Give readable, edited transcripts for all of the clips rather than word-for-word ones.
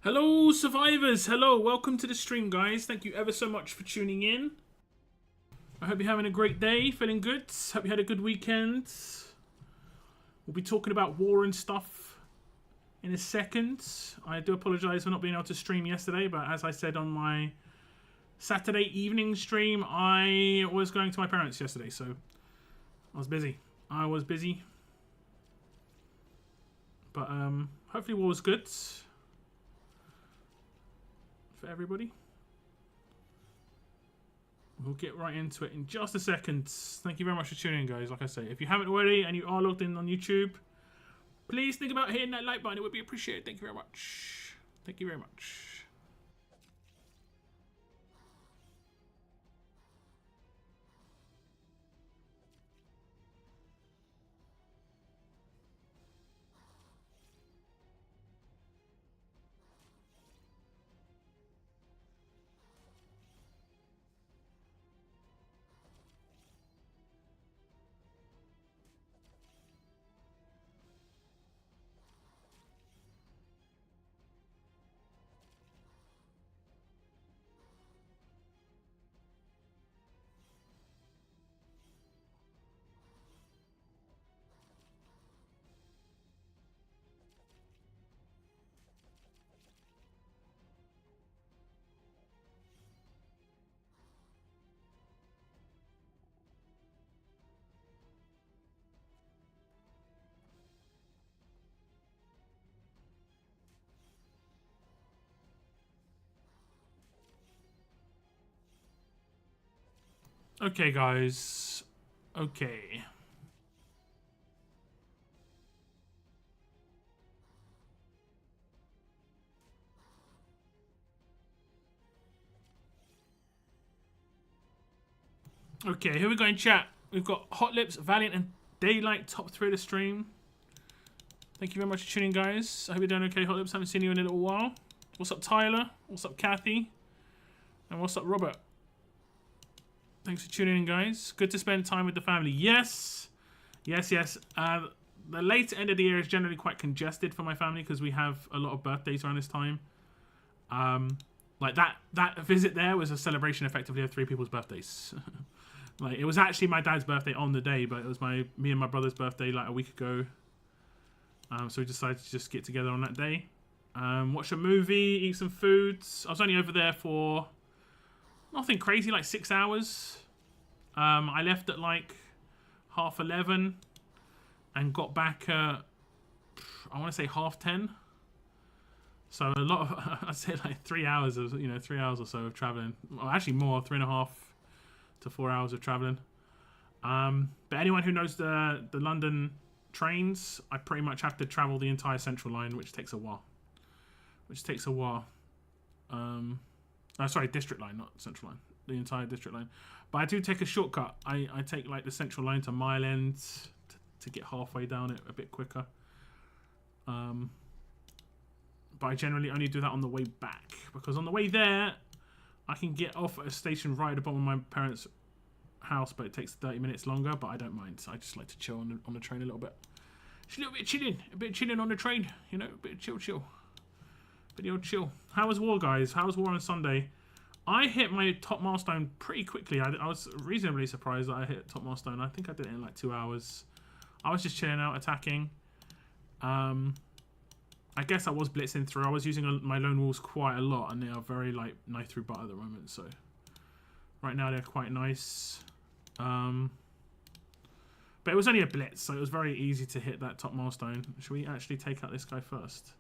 Hello, survivors. Hello, welcome to the stream, guys. Thank you ever so much for tuning in. I hope you're having a great day, feeling good. Hope you had a good weekend. We'll be talking about war and stuff in a second. I do apologize for not being able to stream yesterday, but as I said on my Saturday evening stream, I was going to my parents yesterday, so I was busy. But hopefully war was good for everybody. We'll get right into it in just a second. Thank you very much for tuning in, guys. Like I say, if you haven't already and you are logged in on YouTube, please think about hitting that like button. It would be appreciated. Thank you very much. Thank you very much. Okay, guys. Okay. Okay, here we go in chat. We've got Hot Lips, Valiant, and Daylight top 3 of the stream. Thank you very much for tuning in, guys. I hope you're doing okay, Hot Lips. Haven't seen you in a little while. What's up, Tyler? What's up, Kathy? And what's up, Robert? Thanks for tuning in, guys. Good to spend time with the family. Yes. Yes, yes. The late end of the year is generally quite congested for my family because we have a lot of birthdays around this time. Like that visit there was a celebration effectively of 3 people's birthdays. Like, it was actually my dad's birthday on the day, but it was me and my brother's birthday like a week ago. So we decided to just get together on that day. Watch a movie, eat some foods. I was only over there for nothing crazy, like 6 hours. I left at like 11:30 and got back at, I want to say 10:30. So a lot of, I'd say like 3 hours of, 3 hours or so of traveling. Well, actually more, 3.5 to 4 hours of traveling. But anyone who knows the London trains, I pretty much have to travel the entire Central Line, which takes a while. Oh, sorry, District Line, not Central Line. The entire District Line. But I do take a shortcut. I take like the Central Line to Mile End to get halfway down it a bit quicker. But I generally only do that on the way back, because on the way there I can get off at a station right at the bottom of my parents' house, but it takes 30 minutes longer. But I don't mind. So I just like to chill on the train a little bit. Just a little bit of chilling on the train. A bit of chill. Bit of chill. How was war, guys? How was war on Sunday? I hit my top milestone pretty quickly. I was reasonably surprised that I hit top milestone. I think I did it in like 2 hours. I was just chilling out, attacking. I guess I was blitzing through. I was using my lone wolves quite a lot, and they are very like knife through butt at the moment. So right now they're quite nice. But it was only a blitz, so it was very easy to hit that top milestone. Should we actually take out this guy first?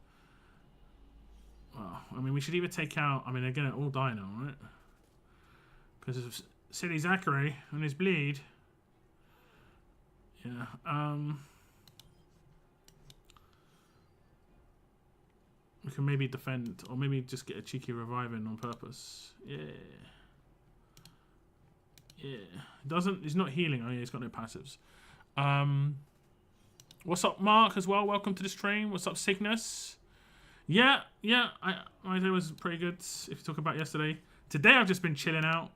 Well, I mean, we should either take out... I mean, they're going to all die now, right? Because of silly Zachary and his bleed. Yeah. We can maybe defend, or maybe just get a cheeky revive in on purpose. Yeah. Yeah. He's not healing. Oh, yeah, he's got no passives. What's up, Mark, as well? Welcome to the stream. What's up, Cygnus? Yeah. My day was pretty good, if you talk about yesterday. Today, I've just been chilling out.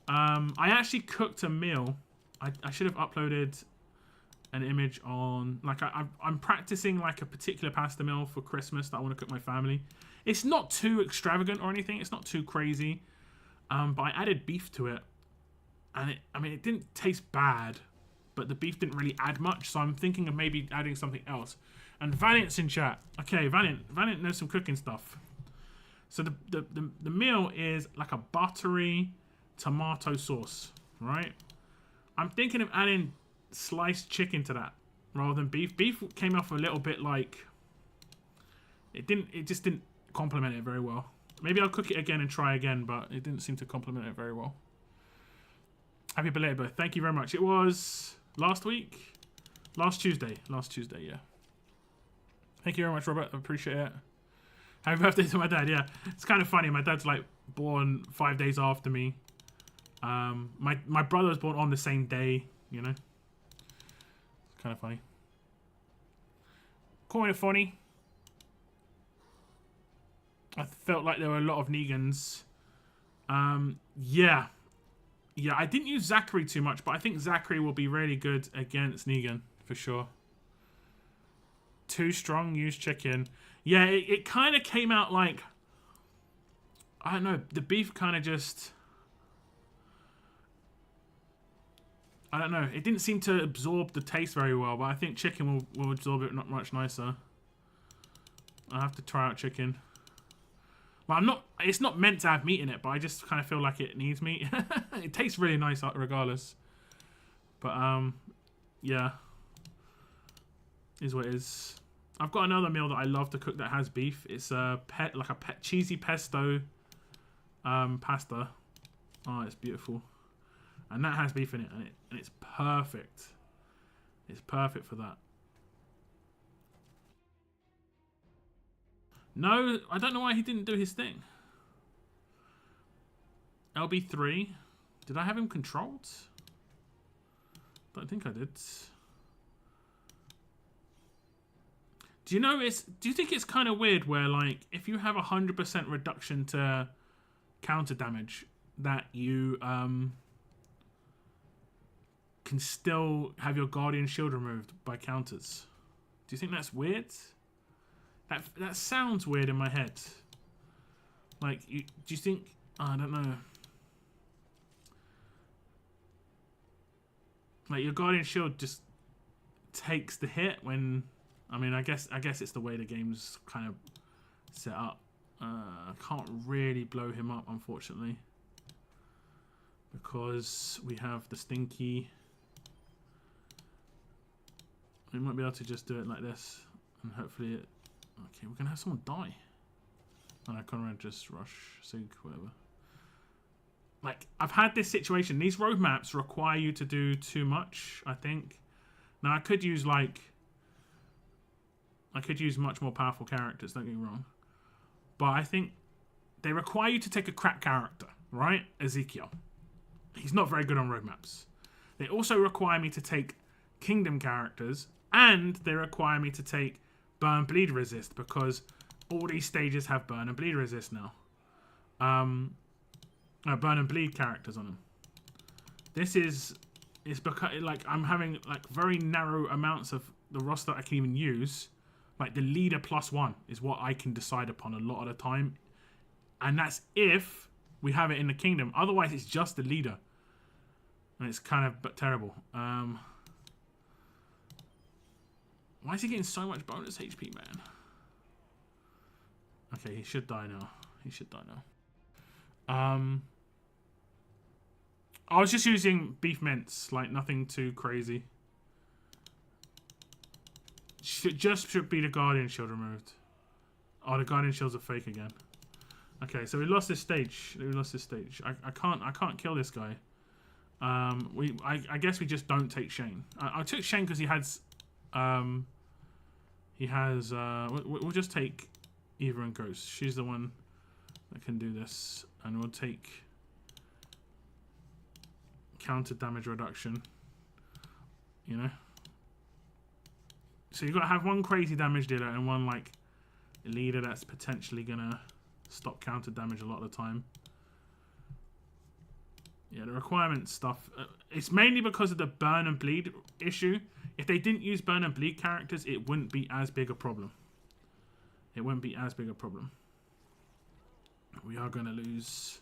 I actually cooked a meal. I should have uploaded an image on, like, I'm practicing like a particular pasta meal for Christmas that I want to cook my family. It's not too extravagant or anything. It's not too crazy. But I added beef to it, and it didn't taste bad, but the beef didn't really add much. So I'm thinking of maybe adding something else. And Valiant's in chat. Okay, Valiant knows some cooking stuff. So the meal is like a buttery tomato sauce, right? I'm thinking of adding sliced chicken to that rather than beef. Beef came off a little bit like it just didn't complement it very well. Maybe I'll cook it again and try again, but it didn't seem to complement it very well. Happy belated birthday. Thank you very much. It was last week? Last Tuesday, yeah. Thank you very much, Robert. I appreciate it. Happy birthday to my dad, yeah. It's kind of funny. My dad's like born 5 days after me. My brother was born on the same day, you know. It's kind of funny. Calling it funny. I felt like there were a lot of Negans. Yeah, I didn't use Zachary too much, but I think Zachary will be really good against Negan, for sure. Too strong, use chicken. Yeah, it kind of came out like, I don't know, the beef kind of just, I don't know, it didn't seem to absorb the taste very well, but I think chicken will absorb it much nicer. I have to try out chicken. Well, it's not meant to have meat in it, but I just kind of feel like it needs meat. It tastes really nice regardless. But, yeah. Is what it is. I've got another meal that I love to cook that has beef. It's like a cheesy pesto pasta. Oh, it's beautiful. And that has beef in it, and it's perfect. It's perfect for that. No, I don't know why he didn't do his thing. LB3. Did I have him controlled? Don't think I did. Do you think it's kind of weird where, like, if you have 100% reduction to counter damage, that you can still have your Guardian Shield removed by counters? Do you think that's weird? That sounds weird in my head. Like, do you think? I don't know. Like, your Guardian Shield just takes the hit when. I mean, I guess it's the way the game's kind of set up. I can't really blow him up, unfortunately, because we have the stinky. We might be able to just do it like this, and hopefully it. Okay, we're gonna have someone die. Oh no, Conrad just rush, sig, whatever. Like, I've had this situation. These roadmaps require you to do too much, I think. Now, I could use, like... I could use much more powerful characters, don't get me wrong. But I think they require you to take a crap character, right? Ezekiel. He's not very good on roadmaps. They also require me to take Kingdom characters, and they require me to take Burn Bleed Resist, because all these stages have Burn and Bleed Resist now. Burn and Bleed characters on them. It's because, like, I'm having, like, very narrow amounts of the roster I can even use. Like, the leader +1 is what I can decide upon a lot of the time. And that's if we have it in the Kingdom. Otherwise, it's just the leader. And it's kind of terrible. Why is he getting so much bonus HP, man? Okay, he should die now. He should die now. I was just using beef mince, like nothing too crazy. Should be the Guardian Shield removed. Oh, the Guardian Shield's a fake again. Okay, so we lost this stage. I can't kill this guy. I guess we just don't take Shane. I took Shane because he has we'll just take Eva and Ghost. She's the one that can do this, and we'll take counter damage reduction. You know. So you've got to have one crazy damage dealer and one, like, leader that's potentially gonna stop counter damage a lot of the time. Yeah, the requirement stuff. It's mainly because of the burn and bleed issue. If they didn't use burn and bleed characters, it wouldn't be as big a problem. It wouldn't be as big a problem. We are going to lose.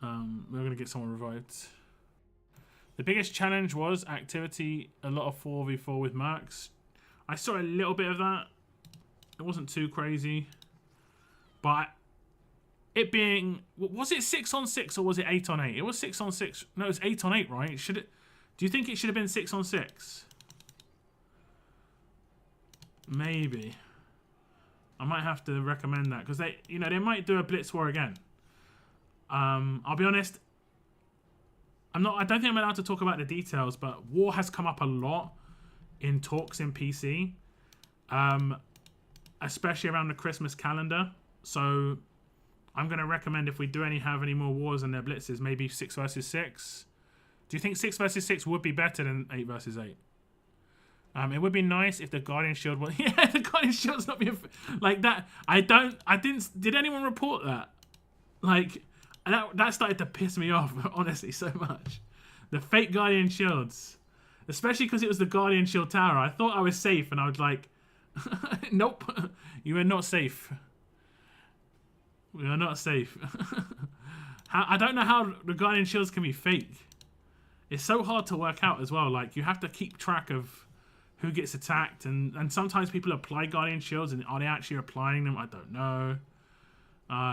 We're going to get someone revived. The biggest challenge was activity. A lot of 4v4 with Mercs. I saw a little bit of that. It wasn't too crazy. But it being... Was it 6 on 6 or was it 8 on 8? It was 6 on 6. No, it was 8 on 8, right? Should it... Do you think it should have been 6 on 6? Maybe. I might have to recommend that because they, you know, they might do a blitz war again. I'll be honest. I don't think I'm allowed to talk about the details, but war has come up a lot in talks in PC, especially around the Christmas calendar. So I'm going to recommend if we do have any more wars and their blitzes, maybe 6 versus 6. Do you think 6 versus 6 would be better than 8 versus 8? It would be nice if the Guardian Shield was... Yeah, the Guardian Shield's not being... Like that. Did anyone report that? Like, that started to piss me off, honestly, so much. The fake Guardian Shields. Especially because it was the Guardian Shield Tower. I thought I was safe, and I was like... Nope. You are not safe. We are not safe. I don't know how the Guardian Shields can be fake. It's so hard to work out as well. Like, you have to keep track of who gets attacked, and sometimes people apply Guardian Shields, and are they actually applying them? I don't know.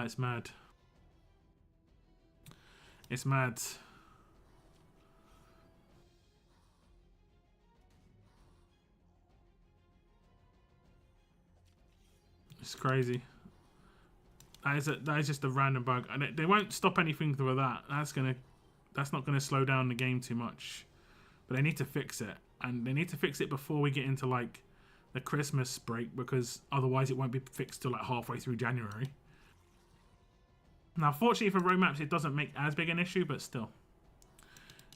It's mad. It's mad. It's crazy. That is just a random bug, and they won't stop anything through that. That's not gonna slow down the game too much, but they need to fix it. And they need to fix it before we get into, like, the Christmas break, because otherwise it won't be fixed till, like, halfway through January. Now, fortunately for roadmaps, it doesn't make as big an issue, but still.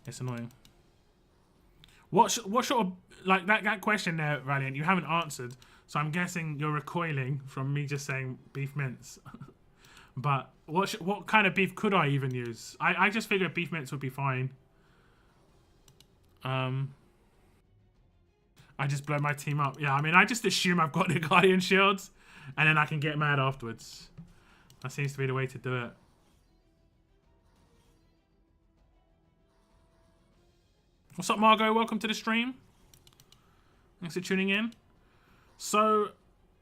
It's annoying. What sort of... Like, that question there, Valiant, you haven't answered, so I'm guessing you're recoiling from me just saying beef mince. But what kind of beef could I even use? I just figured beef mince would be fine. I just blow my team up. Yeah, I mean, I just assume I've got the Guardian Shields, and then I can get mad afterwards. That seems to be the way to do it. What's up, Margot? Welcome to the stream. Thanks for tuning in. So,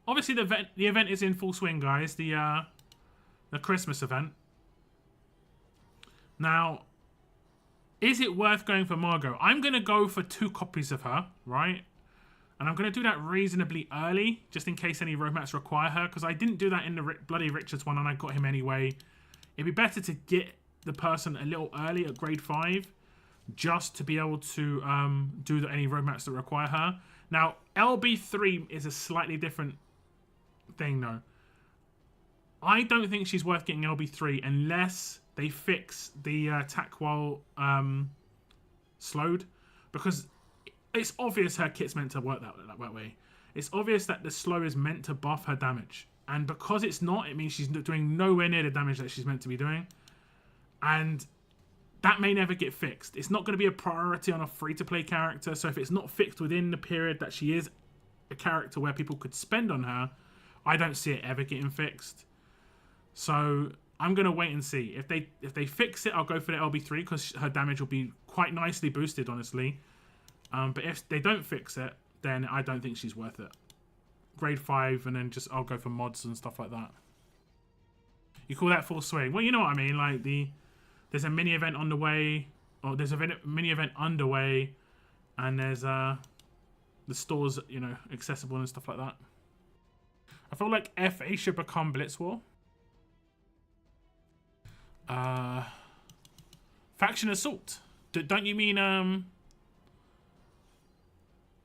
obviously, the event is in full swing, guys. The Christmas event. Now, is it worth going for Margot? I'm going to go for 2 copies of her, right? And I'm going to do that reasonably early, just in case any roadmaps require her, because I didn't do that in the Bloody Richards one, and I got him anyway. It'd be better to get the person a little early at grade 5, just to be able to do any roadmaps that require her. Now, LB3 is a slightly different thing, though. I don't think she's worth getting LB3 unless they fix the attack while slowed, because it's obvious her kit's meant to work that way. It's obvious that the slow is meant to buff her damage, and because it's not, it means she's doing nowhere near the damage that she's meant to be doing, and that may never get fixed. It's not going to be a priority on a free-to-play character, so if it's not fixed within the period that she is a character where people could spend on her, I don't see it ever getting fixed. So I'm going to wait and see. If they fix it, I'll go for the LB3 because her damage will be quite nicely boosted, honestly. But if they don't fix it, then I don't think she's worth it. Grade 5, and then I'll go for mods and stuff like that. You call that full swing? Well, you know what I mean. Like, there's a mini event on the way, or there's a mini event underway, and there's the stores, you know, accessible and stuff like that. I feel like FA should become Blitz War. Faction Assault. Don't you mean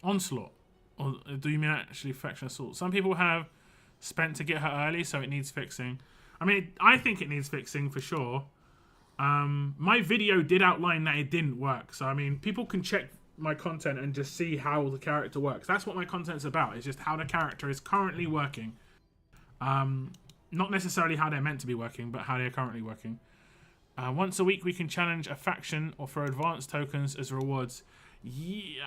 Onslaught? Or do you mean actually Faction Assault? Some people have spent to get her early, so it needs fixing. I mean, I think it needs fixing for sure. My video did outline that it didn't work. So, I mean, people can check my content and just see how the character works. That's what my content's about. It's just how the character is currently working. Not necessarily how they're meant to be working, but how they're currently working. Once a week, we can challenge a faction or throw advanced tokens as rewards. Yeah.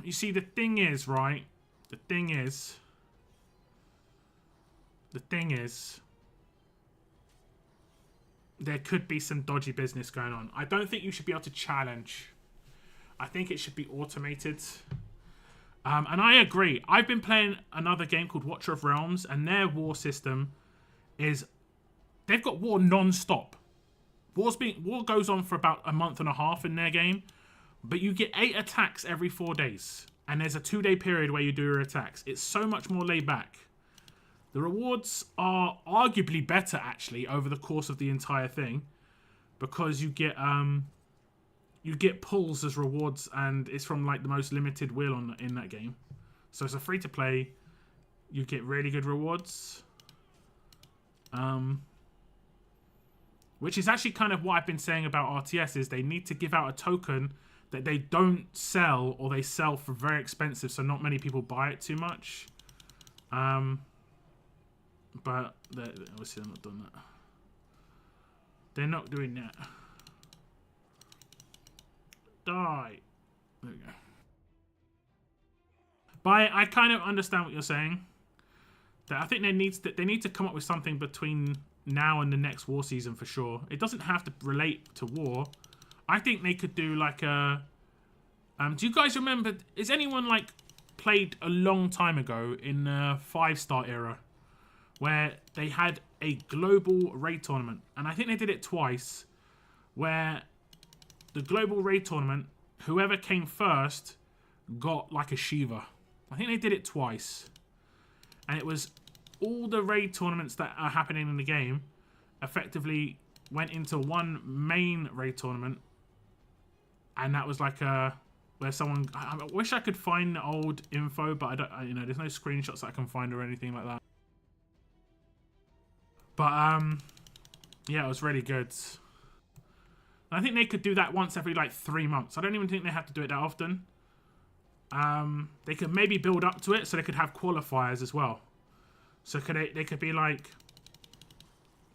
You see, the thing is, right? The thing is, there could be some dodgy business going on. I don't think you should be able to challenge. I think it should be automated. And I agree. I've been playing another game called Watcher of Realms, and their war system is they've got war non-stop. War goes on for about a month and a half in their game, but you get 8 attacks every 4 days, and there's a 2-day period where you do your attacks. It's so much more laid back. The rewards are arguably better actually over the course of the entire thing, because you get pulls as rewards, and it's from like the most limited wheel in that game. So it's a free to play. You get really good rewards. Which is actually kind of what I've been saying about RTS, is they need to give out a token that they don't sell, or they sell for very expensive, so not many people buy it too much. But obviously they're not doing that. They're not doing that. Die. There we go. But I kind of understand what you're saying. That I think they need to come up with something between now and the next war season for sure. It doesn't have to relate to war. I think they could do like a... do you guys remember... Is anyone like played a long time ago in the 5-star era, where they had a global raid tournament? And I think they did it twice, where the global raid tournament, whoever came first got like a Shiva. I think they did it twice. And it was all the raid tournaments that are happening in the game effectively went into one main raid tournament. And that was like where someone... I wish I could find the old info, but I don't... You know, there's no screenshots that I can find or anything like that. But, yeah, it was really good. I think they could do that once every, like, 3 months. I don't even think they have to do it that often. They could maybe build up to it so they could have qualifiers as well. So they could be like,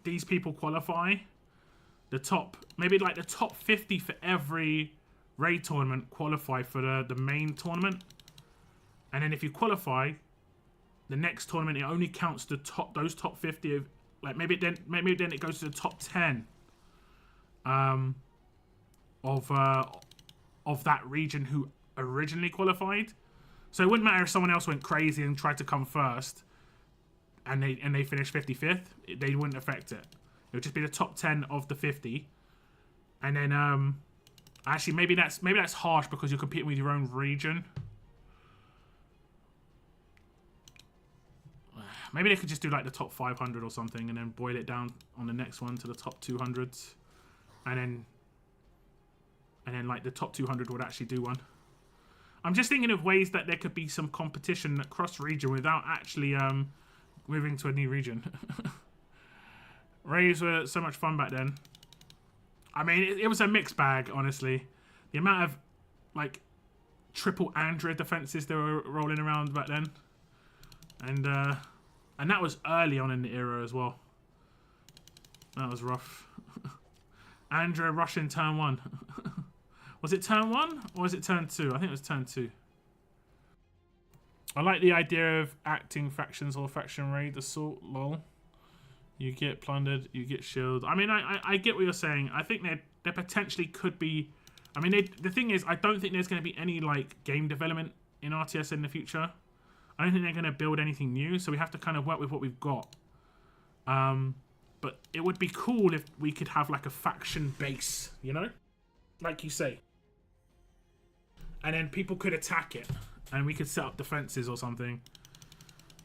these people qualify. The top, maybe like the top 50 for every raid tournament qualify for the main tournament. And then if you qualify, the next tournament, it only counts those top 50 of, like maybe then it goes to the top 10 of that region who originally qualified. So it wouldn't matter if someone else went crazy and tried to come first and they finished 55th, they wouldn't affect it. It would just be the top 10 of the 50. And then actually maybe that's harsh because you're competing with your own region. Maybe they could just do like the top 500 or something and then boil it down on the next one to the top 200s. And then like the top 200 would actually do one. I'm just thinking of ways that there could be some competition across region without actually moving to a new region. Raids were so much fun back then. I mean, it was a mixed bag, honestly. The amount of like triple Andrea defenses they were rolling around back then. And that was early on in the era as well. That was rough. Andrea Russian turn 1. Was it turn 1 or was it turn 2? I think it was turn 2. I like the idea of acting factions or faction raid assault. Lol. You get plundered, you get shielded. I mean, I get what you're saying. I think there potentially could be... I mean, the thing is, I don't think there's going to be any like game development in RTS in the future. I don't think they're going to build anything new, so we have to kind of work with what we've got. But it would be cool if we could have like a faction base, you know? Like you say. And then people could attack it. And we could set up defenses or something.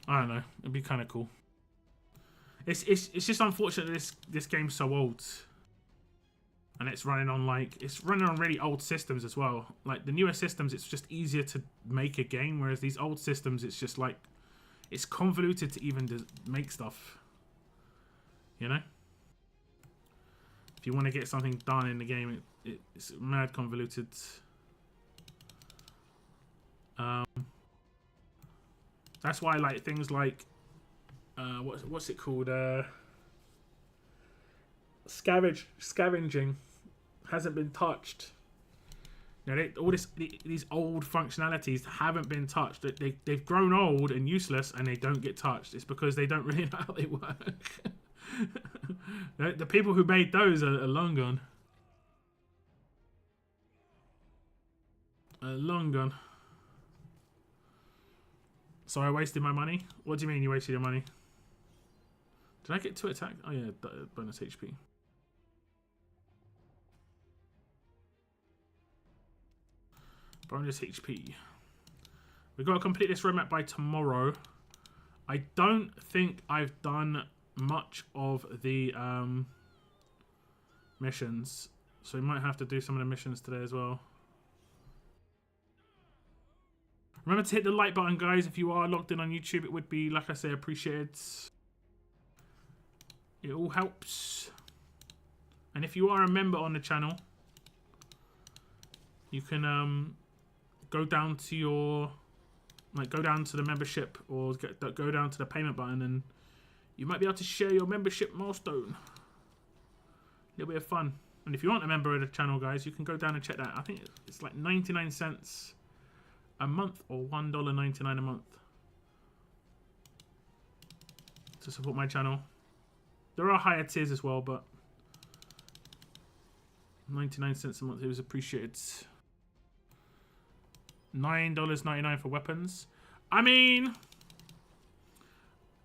I don't know. It'd be kind of cool. It's just unfortunate that this game's so old. And it's running on really old systems as well. Like the newer systems, it's just easier to make a game. Whereas these old systems, it's just like, it's convoluted to even make stuff. You know? If you want to get something done in the game, it's mad convoluted. That's why like things like what's it called? scavenging hasn't been touched. You know, all these old functionalities haven't been touched. They've grown old and useless, and they don't get touched. It's because they don't really know how they work. The people who made those are long gone. Long gone. So I wasted my money? What do you mean you wasted your money? Did I get 2 attack? Oh yeah, bonus HP. Bonus HP. We've got to complete this roadmap by tomorrow. I don't think I've done much of the missions. So we might have to do some of the missions today as well. Remember to hit the like button, guys. If you are logged in on YouTube, it would be, like I say, appreciated. It all helps. And if you are a member on the channel, you can go down to your, go down to the membership, or go down to the payment button, and you might be able to share your membership milestone. A little bit of fun. And if you aren't a member of the channel, guys, you can go down and check that. I think it's like 99 cents a month, or $1.99 a month to support my channel. There are higher tiers as well, but 99 cents a month, it was appreciated. $9.99 for weapons. I mean,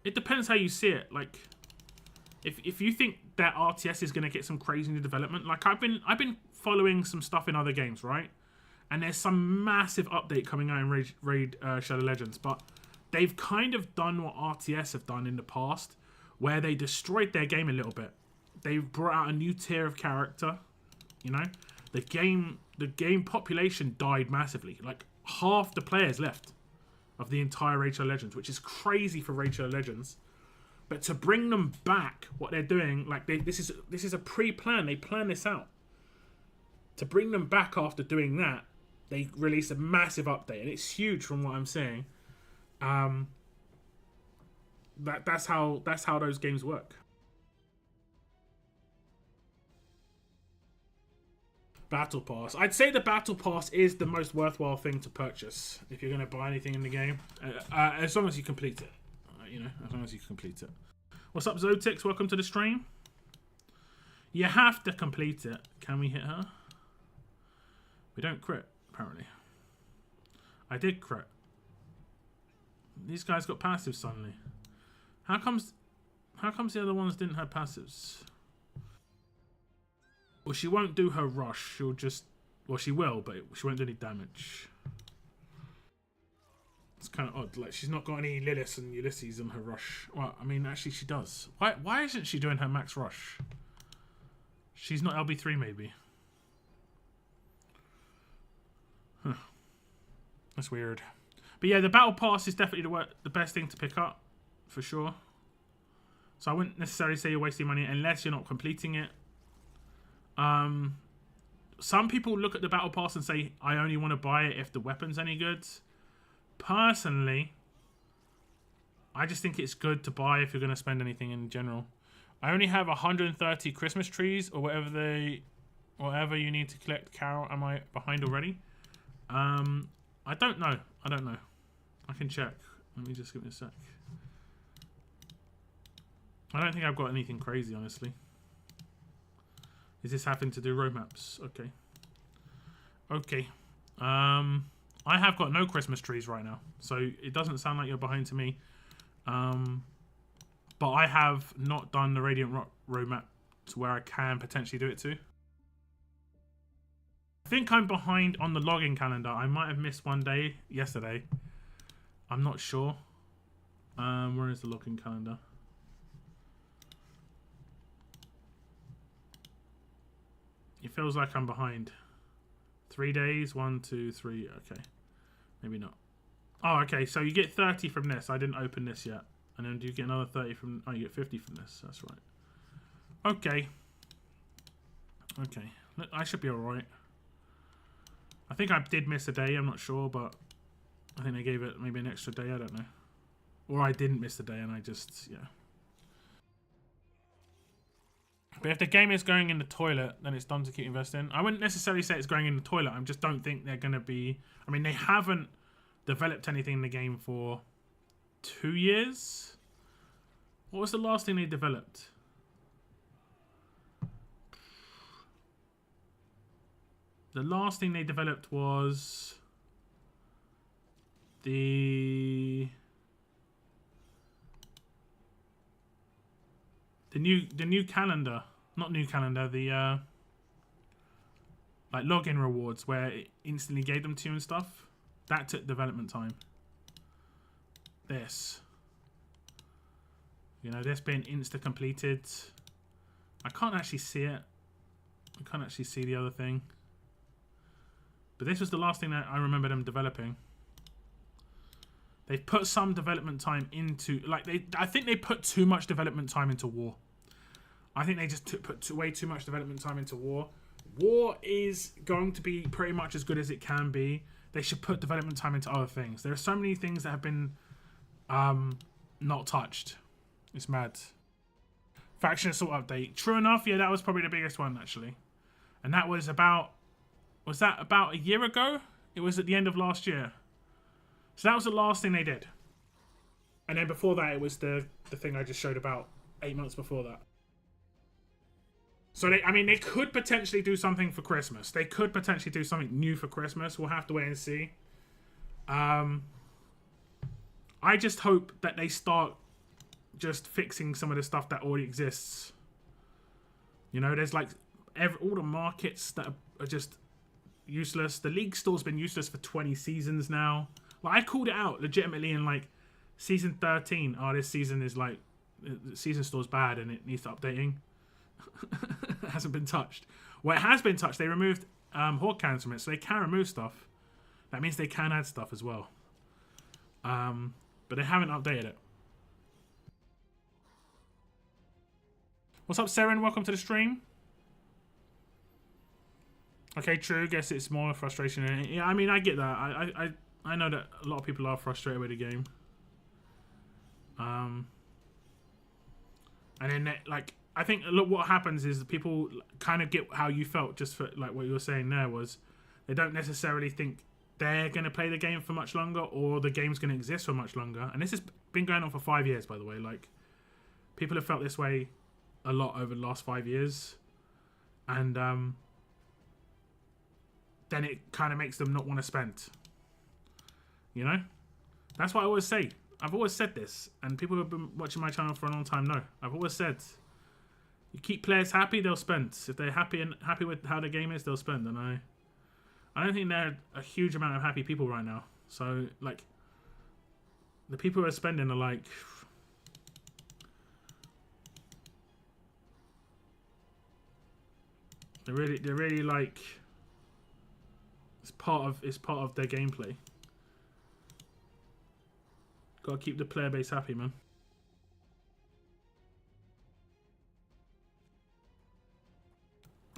it depends how you see it. Like, if you think that RTS is going to get some crazy new development, like I've been following some stuff in other games, right? And there's some massive update coming out in Raid Shadow Legends, but they've kind of done what RTS have done in the past, where they destroyed their game a little bit. They've brought out a new tier of character. You know, the game population died massively. Like half the players left of the entire Raid Shadow Legends, which is crazy for Raid Shadow Legends. But to bring them back, what they're doing, like this is a pre-plan. They plan this out. To bring them back after doing that, they released a massive update, and it's huge from what I'm saying. That's how those games work. Battle Pass. I'd say the Battle Pass is the most worthwhile thing to purchase if you're going to buy anything in the game, as long as you complete it. You know, as long as you complete it. What's up, Zotix? Welcome to the stream. You have to complete it. Can we hit her? We don't crit, apparently. I did crit. These guys got passives suddenly. How comes the other ones didn't have passives? Well, she won't do her rush. She'll just... Well, she will, but she won't do any damage. It's kind of odd. Like, she's not got any Lilith and Ulysses on her rush. Well, I mean, actually, she does. Why isn't she doing her max rush? She's not LB3, maybe. Huh. That's weird. But yeah, the Battle Pass is definitely the best thing to pick up, for sure. So I wouldn't necessarily say you're wasting money unless you're not completing it. Some people look at the Battle Pass and say, I only want to buy it if the weapon's any good. Personally, I just think it's good to buy if you're going to spend anything in general. I only have 130 Christmas trees, or whatever you need to collect. Carol, am I behind already? I don't know. I can check. Let me just give me a sec. I don't think I've got anything crazy, honestly. Is this having to do roadmaps? Okay. Okay. I have got no Christmas trees right now, so it doesn't sound like you're behind to me. But I have not done the Radiant Rock roadmap to where I can potentially do it to. I think I'm behind on the login calendar. I might have missed one day yesterday. I'm not sure. Where is the login calendar? It feels like I'm behind. 3 days, 1, 2, 3. Okay, maybe not. Oh, okay. So you get 30 from this. I didn't open this yet, and then do you get another 30 from? Oh, you get 50 from this. That's right. Okay. Okay. I should be all right. I think I did miss a day. I'm not sure, but I think they gave it maybe an extra day. I don't know. Or I didn't miss a day, and I just But if the game is going in the toilet, then it's done to keep investing. I wouldn't necessarily say it's going in the toilet. I just don't think they're going to be... I mean, they haven't developed anything in the game for 2 years. What was the last thing they developed? The last thing they developed was the new calendar, not new calendar, the like login rewards where it instantly gave them to you and stuff. That took development time. This, you know, this being insta completed. I can't actually see it. I can't actually see the other thing. But this was the last thing that I remember them developing. They've put some development time into... Like, I think they put too much development time into War. I think they just put way too much development time into War. War is going to be pretty much as good as it can be. They should put development time into other things. There are so many things that have been not touched. It's mad. Faction Assault update. True enough, yeah, that was probably the biggest one, actually. And that was about... Was that about a year ago? It was at the end of last year. So that was the last thing they did. And then before that, it was the thing I just showed about 8 months before that. So, I mean, they could potentially do something for Christmas. They could potentially do something new for Christmas. We'll have to wait and see. I just hope that they start just fixing some of the stuff that already exists. You know, there's like all the markets that are just... useless. The league store's been useless for 20 seasons now. Like, I called it out legitimately in like season 13. Oh, this season is like the season store's bad and it needs updating. It hasn't been touched. Well, it has been touched. They removed horde cans from it, so they can remove stuff. That means they can add stuff as well. But they haven't updated it. What's up, Seren? Welcome to the stream. Okay, true. Guess it's more frustration. Yeah, I mean, I get that. I know that a lot of people are frustrated with the game. And then, like, I think look what happens is people kind of get how you felt. Just for like what you were saying there was, they don't necessarily think they're going to play the game for much longer or the game's going to exist for much longer. And this has been going on for 5 years, by the way. Like, people have felt this way a lot over the last 5 years, and then it kind of makes them not want to spend. You know? That's what I always say. I've always said this, and people who have been watching my channel for a long time know. I've always said, you keep players happy, they'll spend. If they're happy with how the game is, they'll spend. And I don't think there are a huge amount of happy people right now. So, like, the people who are spending are like... They're really like... It's part of their gameplay. Gotta keep the player base happy, man.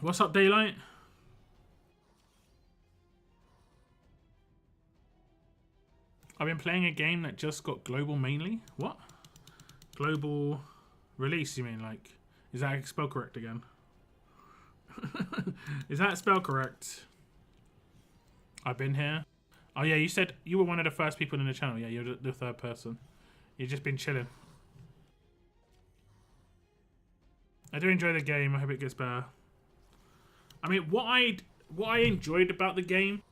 What's up, Daylight? I've been playing a game that just got global mainly. What? Global release, you mean? Like, is that spell correct again? Is that spell correct? I've been here. Oh yeah, you said you were one of the first people in the channel. Yeah, you're the third person. You've just been chilling. I do enjoy the game. I hope it gets better. I mean, what I enjoyed about the game,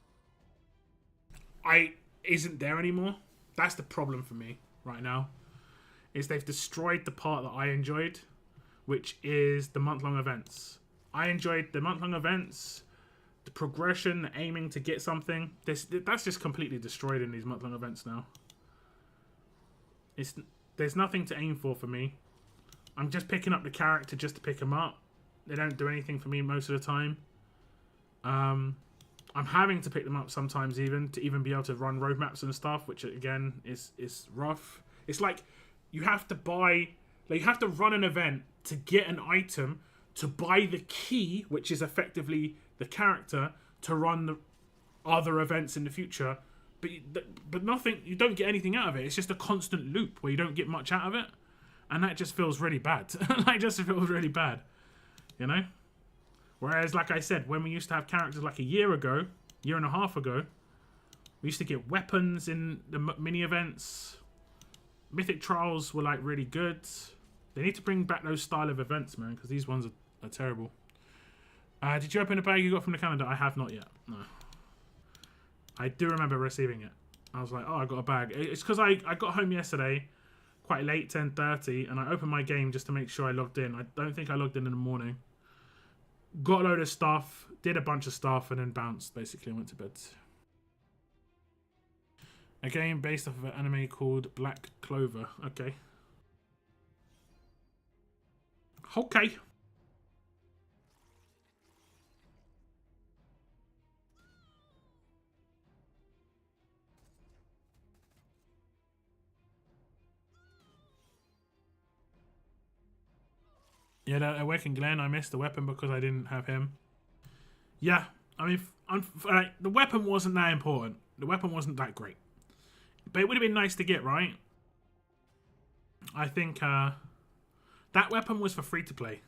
isn't there anymore. That's the problem for me right now. Is they've destroyed the part that I enjoyed, which is the month-long events. I enjoyed the month-long events, the progression, the aiming to get something. That's just completely destroyed in these month-long events now. There's nothing to aim for me. I'm just picking up the character just to pick them up. They don't do anything for me most of the time. I'm having to pick them up sometimes even to even be able to run roadmaps and stuff, which again is rough. It's like you have to buy, like you have to run an event to get an item to buy the key, which is effectively the character, to run the other events in the future. But nothing, you don't get anything out of it. It's just a constant loop where you don't get much out of it. And that just feels really bad. Like, just feels really bad. You know? Whereas, like I said, when we used to have characters like a year ago, year and a half ago, we used to get weapons in the mini events. Mythic Trials were like really good. They need to bring back those style of events, man, because these ones are terrible. Did you open a bag you got from the calendar? I have not yet. No. I do remember receiving it. I was like, oh, I got a bag. It's because I got home yesterday, quite late, 10:30, and I opened my game just to make sure I logged in. I don't think I logged in the morning. Got a load of stuff, did a bunch of stuff, and then bounced, basically, and went to bed. A game based off of an anime called Black Clover. Okay. Okay. Yeah, that Awakened Glenn, I missed the weapon because I didn't have him. Yeah, I mean, the weapon wasn't that important. The weapon wasn't that great. But it would have been nice to get, right? I think that weapon was for free-to-play.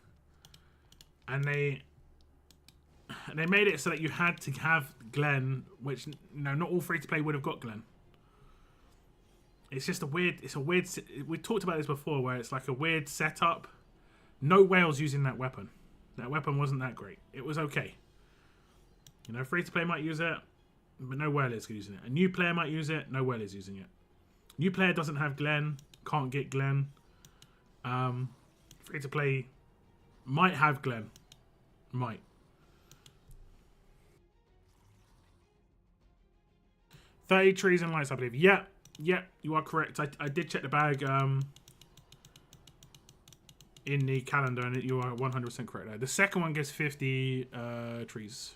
And they made it so that you had to have Glenn, which, you know, not all free-to-play would have got Glenn. It's just a weird, we talked about this before, where it's like a weird setup. No whales using that weapon. That weapon wasn't that great. It was okay. You know, free-to-play might use it, but no whale is using it. A new player might use it, no whale is using it. New player doesn't have Glenn, can't get Glenn. Free-to-play might have Glenn. Might. $30 trees and lights, I believe. Yeah, you are correct. I did check the bag in the calendar, and you are 100% correct there. The second one gives 50 trees.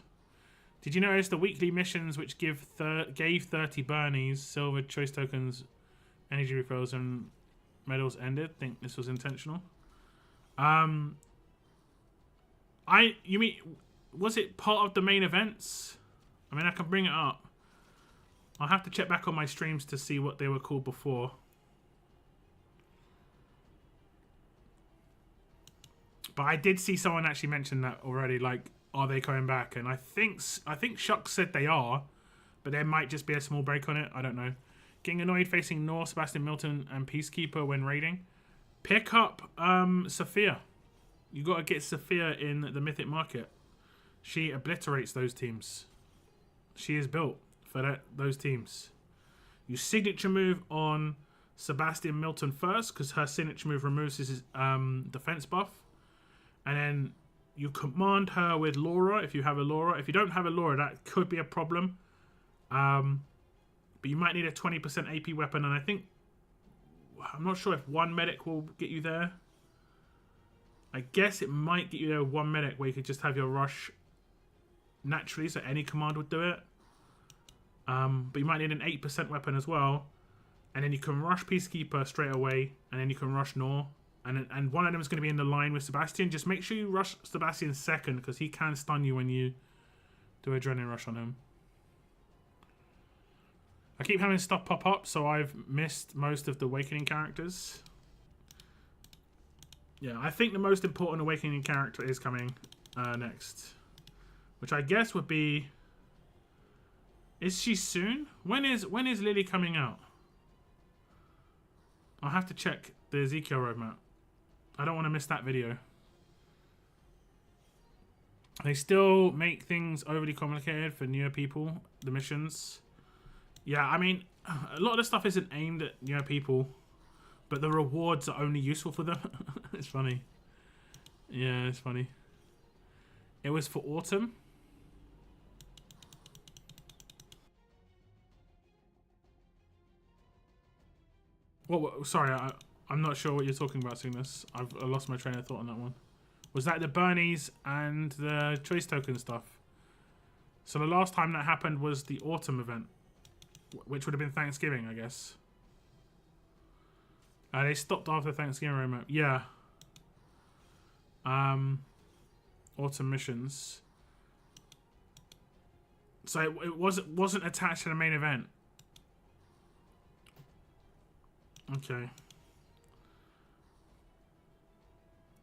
Did you notice the weekly missions, which gave 30 Bernies, silver choice tokens, energy refills, and medals ended? Think this was intentional. You mean, was it part of the main events? I mean, I can bring it up. I'll have to check back on my streams to see what they were called before. But I did see someone actually mention that already. Like, are they coming back? And I think Shuck said they are, but there might just be a small break on it. I don't know. Getting annoyed facing North, Sebastian Milton, and Peacekeeper when raiding. Pick up Sophia. You got to get Sophia in the Mythic Market. She obliterates those teams. She is built for those teams. You signature move on Sebastian Milton first, because her signature move removes his defense buff. And then you command her with Laura if you have a Laura. If you don't have a Laura, that could be a problem. But you might need a 20% AP weapon. And I'm not sure if one medic will get you there. I guess it might get you there with one medic where you could just have your rush naturally. So any command would do it. But you might need an 8% weapon as well. And then you can rush Peacekeeper straight away. And then you can rush Nor. And one of them is going to be in the line with Sebastian. Just make sure you rush Sebastian second, because he can stun you when you do Adrenaline Rush on him. I keep having stuff pop up, so I've missed most of the Awakening characters. Yeah, I think the most important Awakening character is coming next. Which I guess would be... Is she soon? When is Lily coming out? I'll have to check the Ezekiel roadmap. I don't want to miss that video. They still make things overly complicated for newer people, the missions. Yeah, I mean, a lot of the stuff isn't aimed at newer people, but the rewards are only useful for them. It's funny. Yeah, it's funny. It was for autumn. What sorry, I'm not sure what you're talking about, Cygnus. I lost my train of thought on that one. Was that the Bernies and the choice token stuff? So the last time that happened was the autumn event, which would have been Thanksgiving, I guess. They stopped after Thanksgiving roadmap. Yeah. Autumn missions. So it wasn't attached to the main event. Okay.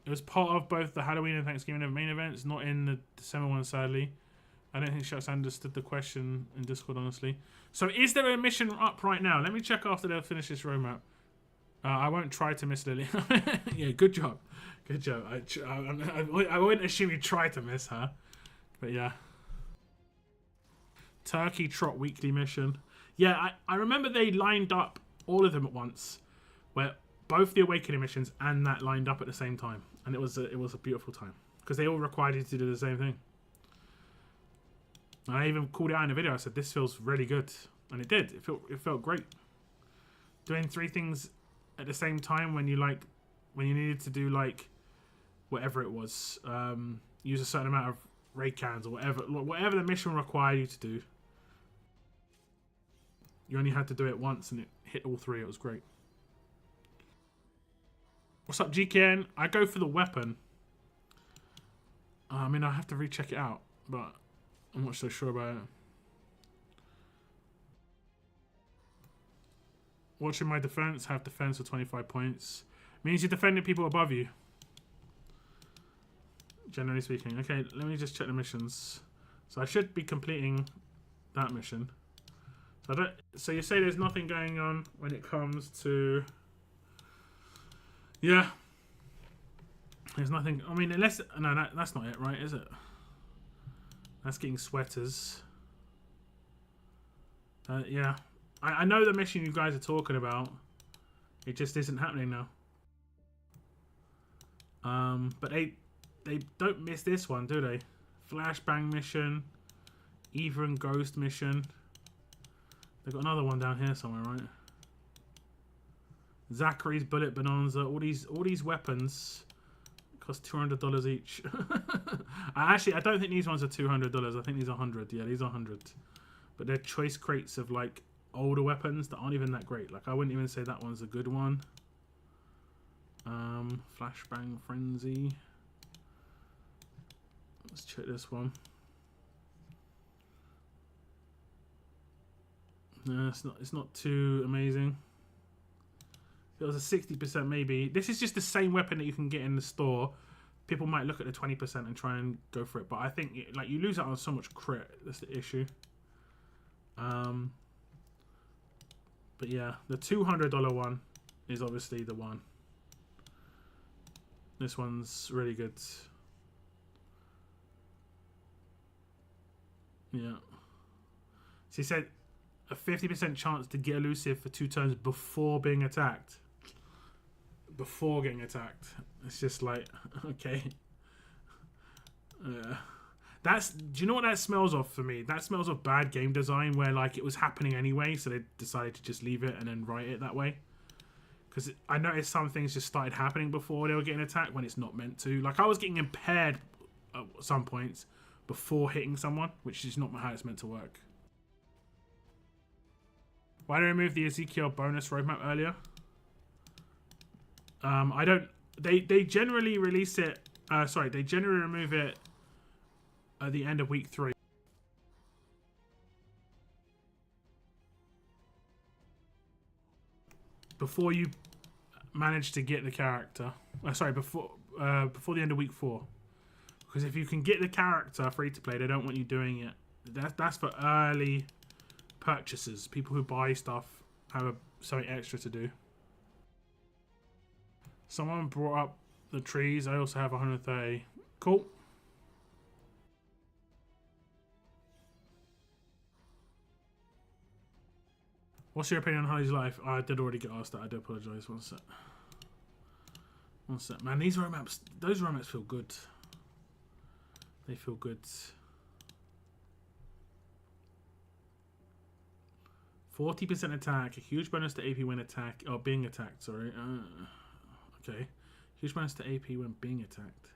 It was part of both the Halloween and Thanksgiving main events, not in the December one, sadly. I don't think Shucks understood the question in Discord, honestly. So is there a mission up right now? Let me check after they'll finish this roadmap. I won't try to miss Lily. Yeah, good job. Good job. I wouldn't assume you try to miss her. But yeah. Turkey Trot weekly mission. Yeah, I remember they lined up all of them at once. Where both the Awakening missions and that lined up at the same time. And it was a beautiful time. Because they all required you to do the same thing. And I even called it out in the video. I said, this feels really good. And it did. It felt great. Doing 3 things at the same time when you needed to do like whatever it was. Use a certain amount of ray cans or whatever the mission required you to do. You only had to do it once and it hit all 3. It was great. What's up, GKN? I go for the weapon. I mean, I have to recheck it out, but I'm not so sure about it. Watching my defense, have defense for 25 points. Means you're defending people above you. Generally speaking. Okay, let me just check the missions. So I should be completing that mission. So you say there's nothing going on when it comes to... Yeah. There's nothing... I mean, unless... No, that's not it, right? Is it? That's getting sweaters. Yeah. I know the mission you guys are talking about. It just isn't happening now. But they don't miss this one, do they? Flashbang mission. Eva and Ghost mission. They've got another one down here somewhere, right? Zachary's Bullet Bonanza. All these weapons cost $200 each. I don't think these ones are $200. I think these are 100. Yeah, these are 100. But they're choice crates of like older weapons that aren't even that great. Like I wouldn't even say that one's a good one. Flashbang Frenzy. Let's check this one. No, it's not too amazing. If it was a 60% maybe. This is just the same weapon that you can get in the store. People might look at the 20% and try and go for it, but I think like you lose out on so much crit. That's the issue. But yeah, the $200 one is obviously the one. This one's really good. Yeah. So he said a 50% chance to get elusive for 2 turns before being attacked. Before getting attacked. It's just like, okay. Do you know what that smells of for me? That smells of bad game design where like it was happening anyway, so they decided to just leave it and then write it that way. Because I noticed some things just started happening before they were getting attacked when it's not meant to. Like I was getting impaired at some points before hitting someone, which is not how it's meant to work. Why did I remove the Ezekiel bonus roadmap earlier? I don't... They generally release it... sorry, they generally remove it at the end of week 3. Before you manage to get the character. Sorry, before the end of week 4. Because if you can get the character free to play, they don't want you doing it. That's for early purchases. People who buy stuff have something extra to do. Someone brought up the trees. I also have 130. Cool. What's your opinion on Harley's life? I did already get asked that. I do apologise. One sec. One sec. Man, those roadmaps feel good. They feel good. 40% attack. A huge bonus to AP when attack. Oh, being attacked, sorry. Okay. Huge bonus to AP when being attacked.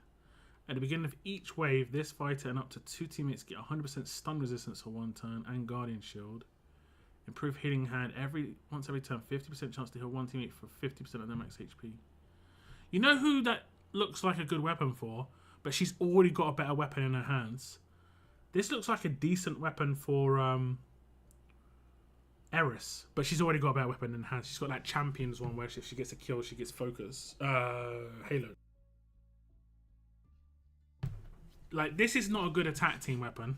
At the beginning of each wave, this fighter and up to 2 teammates get 100% stun resistance for 1 turn and Guardian Shield. Improve healing hand once every turn. 50% chance to heal 1 teammate for 50% of their max HP. You know who that looks like a good weapon for, but she's already got a better weapon in her hands? This looks like a decent weapon for Eris, but she's already got a better weapon in her hands. She's got that Champions one where if she gets a kill, she gets focus. Halo. like, this is not a good attack team weapon.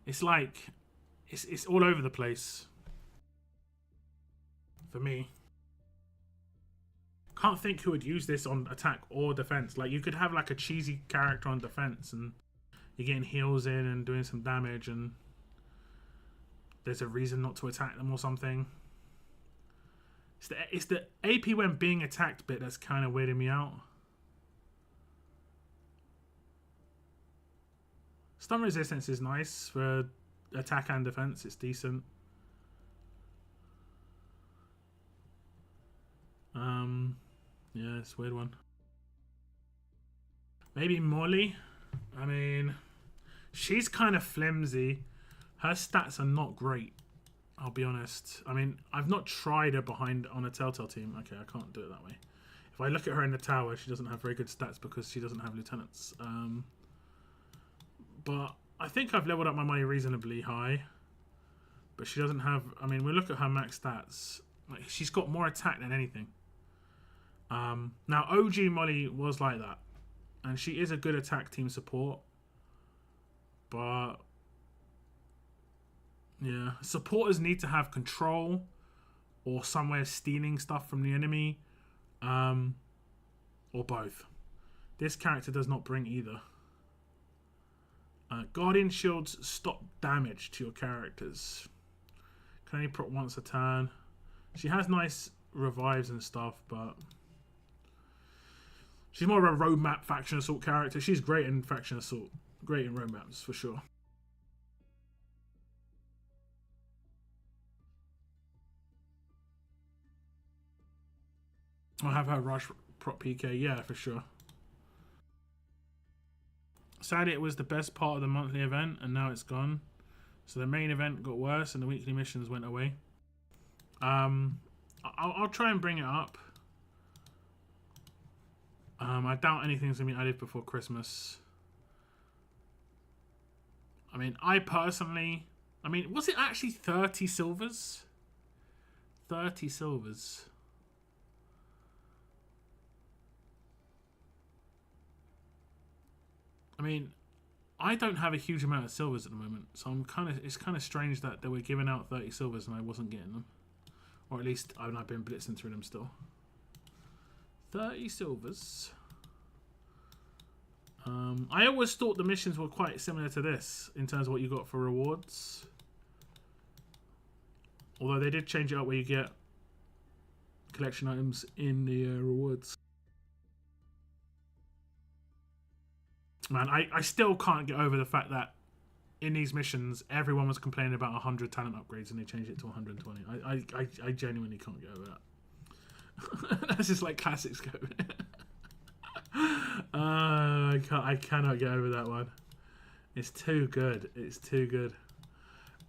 It's like, it's all over the place for me. Can't think who would use this on attack or defense. Like, you could have like a cheesy character on defense and you're getting heals in and doing some damage and there's a reason not to attack them or something. It's the AP when being attacked bit that's kind of weirding me out. Stun resistance is nice for attack and defense. It's decent. Yeah, it's a weird one. Maybe Molly. I mean, she's kind of flimsy. Her stats are not great, I'll be honest. I mean, I've not tried her behind on a Telltale team. Okay, I can't do it that way. If I look at her in the tower, she doesn't have very good stats because she doesn't have lieutenants. But I think I've leveled up my money reasonably high. But she doesn't have... I mean, we look at her max stats. Like, she's got more attack than anything. Now, OG Molly was like that. And she is a good attack team support. But... yeah, supporters need to have control or some way of stealing stuff from the enemy, or both. This character does not bring either. Guardian shields stop damage to your characters. Can only prot once a turn. She has nice revives and stuff, but she's more of a roadmap faction assault character. She's great in faction assault, great in roadmaps for sure. I'll have her rush prop PK, yeah, for sure. Sadly, it was the best part of the monthly event, and now it's gone. So the main event got worse, and the weekly missions went away. I'll try and bring it up. I doubt anything's going to be added before Christmas. I mean, I personally... I mean, was it actually 30 silvers? 30 silvers. I mean, I don't have a huge amount of silvers at the moment, so it's kind of strange that they were giving out 30 silvers and I wasn't getting them. Or at least I've been blitzing through them still. 30 silvers. I always thought the missions were quite similar to this in terms of what you got for rewards. Although they did change it up where you get collection items in the rewards. Man, I still can't get over the fact that in these missions, everyone was complaining about 100 talent upgrades and they changed it to 120. I genuinely can't get over that. That's just like classic scope. I cannot get over that one. It's too good. It's too good.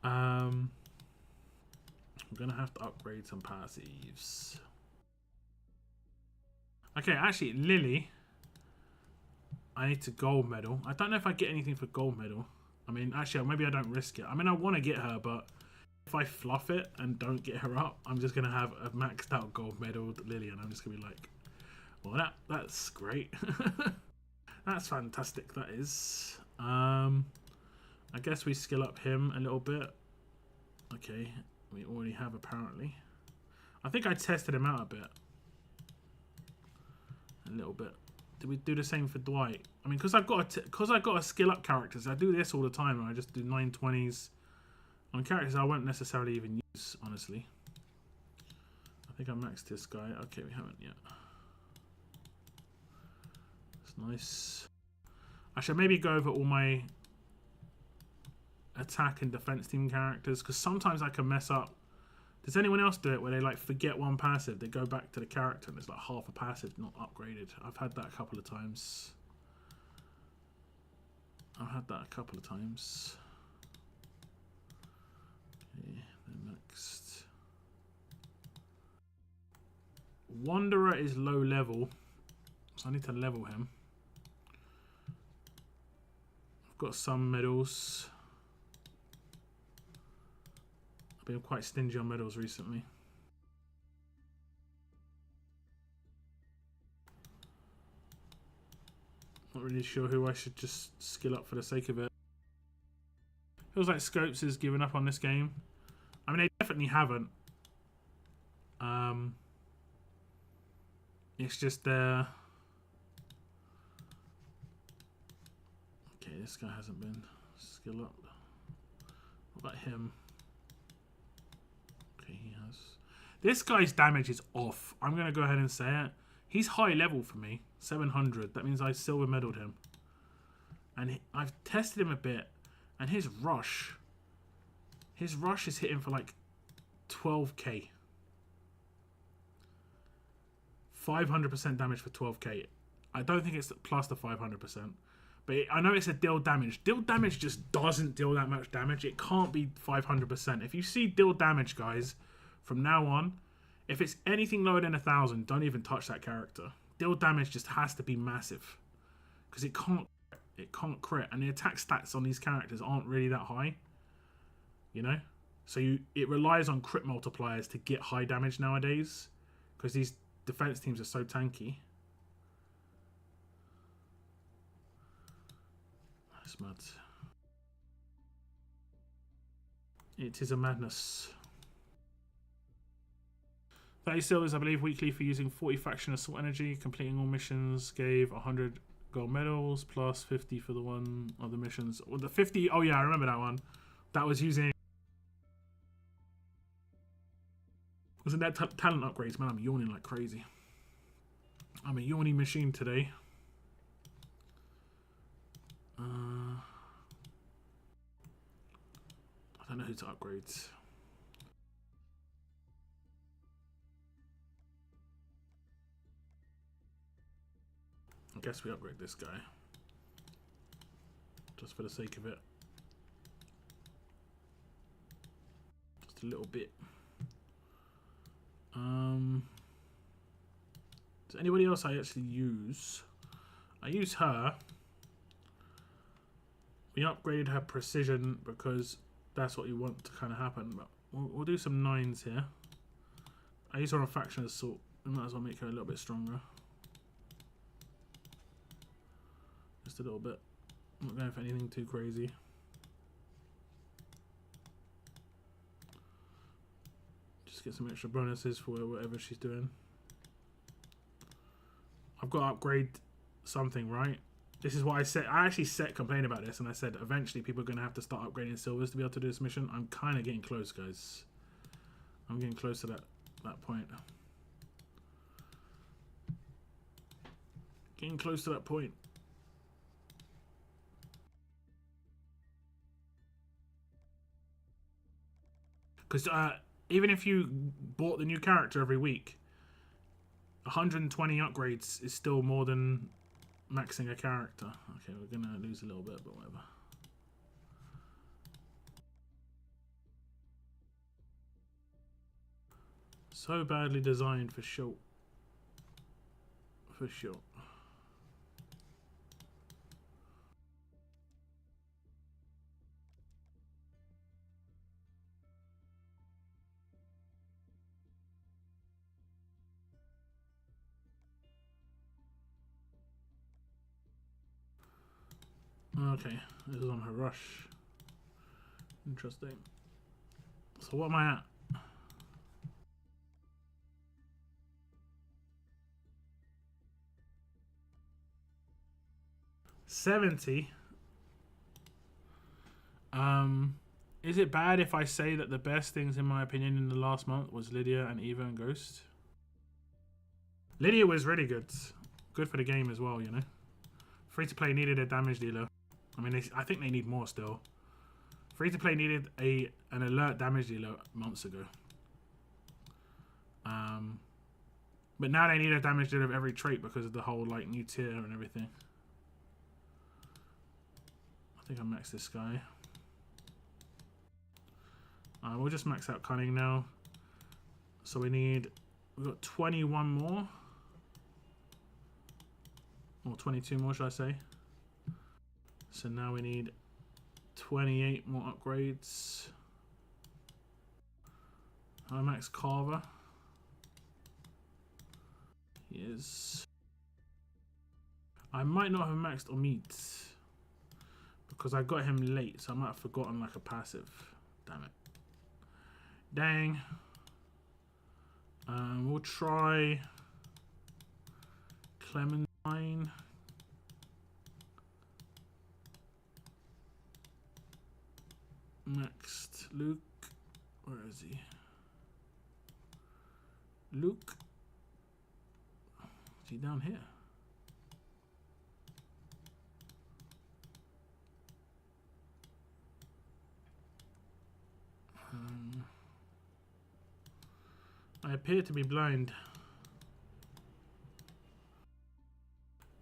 We're going to have to upgrade some passives. Okay, actually, Lily... I need to gold medal. I don't know if I get anything for gold medal. I mean, actually, maybe I don't risk it. I mean, I want to get her, but if I fluff it and don't get her up, I'm just going to have a maxed out gold medal Lily, and I'm just going to be like, well, that's great. That's fantastic, that is. I guess we skill up him a little bit. Okay, we already have apparently. I think I tested him out a bit. A little bit. Did we do the same for Dwight? I mean, because I've got a skill up characters. I do this all the time. I just do 920s on characters I won't necessarily even use, honestly. I think I maxed this guy. Okay, we haven't yet. That's nice. I should maybe go over all my attack and defense team characters because sometimes I can mess up. Does anyone else do it where they like forget one passive, they go back to the character and it's like half a passive not upgraded? I've had that a couple of times. Okay, then next. Wanderer is low level, so I need to level him. I've got some medals. Been quite stingy on medals recently. Not really sure who I should just skill up for the sake of it. Feels like Scopes has given up on this game. I mean, they definitely haven't. It's just okay, this guy hasn't been skill up. What about him? Okay, he has. This guy's damage is off. I'm going to go ahead and say it. He's high level for me. 700. That means I silver medaled him. And I've tested him a bit. And his rush is hitting for like 12k. 500% damage for 12k. I don't think it's plus the 500%. But I know it's a deal damage. Deal damage just doesn't deal that much damage. It can't be 500%. If you see deal damage, guys, from now on, if it's anything lower than 1,000, don't even touch that character. Deal damage just has to be massive. Because it can't crit. And the attack stats on these characters aren't really that high. You know? So it relies on crit multipliers to get high damage nowadays. Because these defense teams are so tanky. That's mad. It is a madness. 30 silvers, I believe, weekly for using 40 faction assault energy. Completing all missions gave 100 gold medals plus 50 for the one of the missions. Well, the 50, oh yeah, I remember that one. That was using. Wasn't that talent upgrades? Man, I'm yawning like crazy. I'm a yawning machine today. I don't know who to upgrade. I guess we upgrade this guy. Just for the sake of it. Just a little bit. Is anybody else I actually use? I use her. We upgraded her precision because that's what you want to kind of happen. But we'll do some 9s here. I use her on faction assault. We might as well make her a little bit stronger. Just a little bit. I'm not going for anything too crazy. Just get some extra bonuses for whatever she's doing. I've got to upgrade something, right? This is what I said. I actually complained about this, and I said eventually people are going to have to start upgrading silvers to be able to do this mission. I'm kind of getting close, guys. I'm getting close to that point. Getting close to that point. Because even if you bought the new character every week, 120 upgrades is still more than maxing a character. Okay, we're going to lose a little bit, but whatever. So badly designed for sure. For sure. Okay, this is on her rush. Interesting. So what am I at? $70. Is it bad if I say that the best things in my opinion in the last month was Lydia and Eva and Ghost? Lydia was really good. Good for the game as well, you know. Free to play needed a damage dealer. I mean, I think they need more still. Free to play needed an alert damage dealer months ago. But now they need a damage dealer of every trait because of the whole like new tier and everything. I think I maxed this guy. We'll just max out cunning now. So we've got 21 more. Or 22 more, should I say. So now we need 28 more upgrades. I max Carver. He is. I might not have maxed Omid because I got him late, so I might have forgotten like a passive. Damn it. Dang. We'll try Clementine. Maxed Luke. Where is he? Luke. Is he down here? I appear to be blind.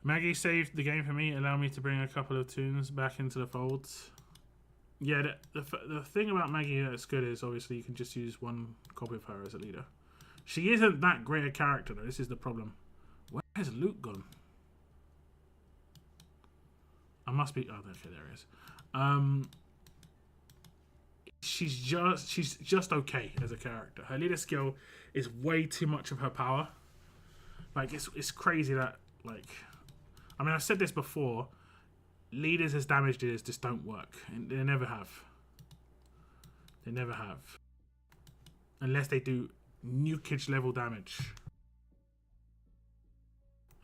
Maggie saved the game for me, allowed me to bring a couple of tunes back into the folds. Yeah, the thing about Maggie that's good is obviously you can just use one copy of her as a leader. She isn't that great a character though, this is the problem. Where has Luke gone? I must be, oh okay, there he is. She's just okay as a character. Her leader skill is way too much of her power. Like it's crazy that like, I mean I've said this before. Leaders as damage dealers just don't work. They never have. They never have. Unless they do nukage level damage.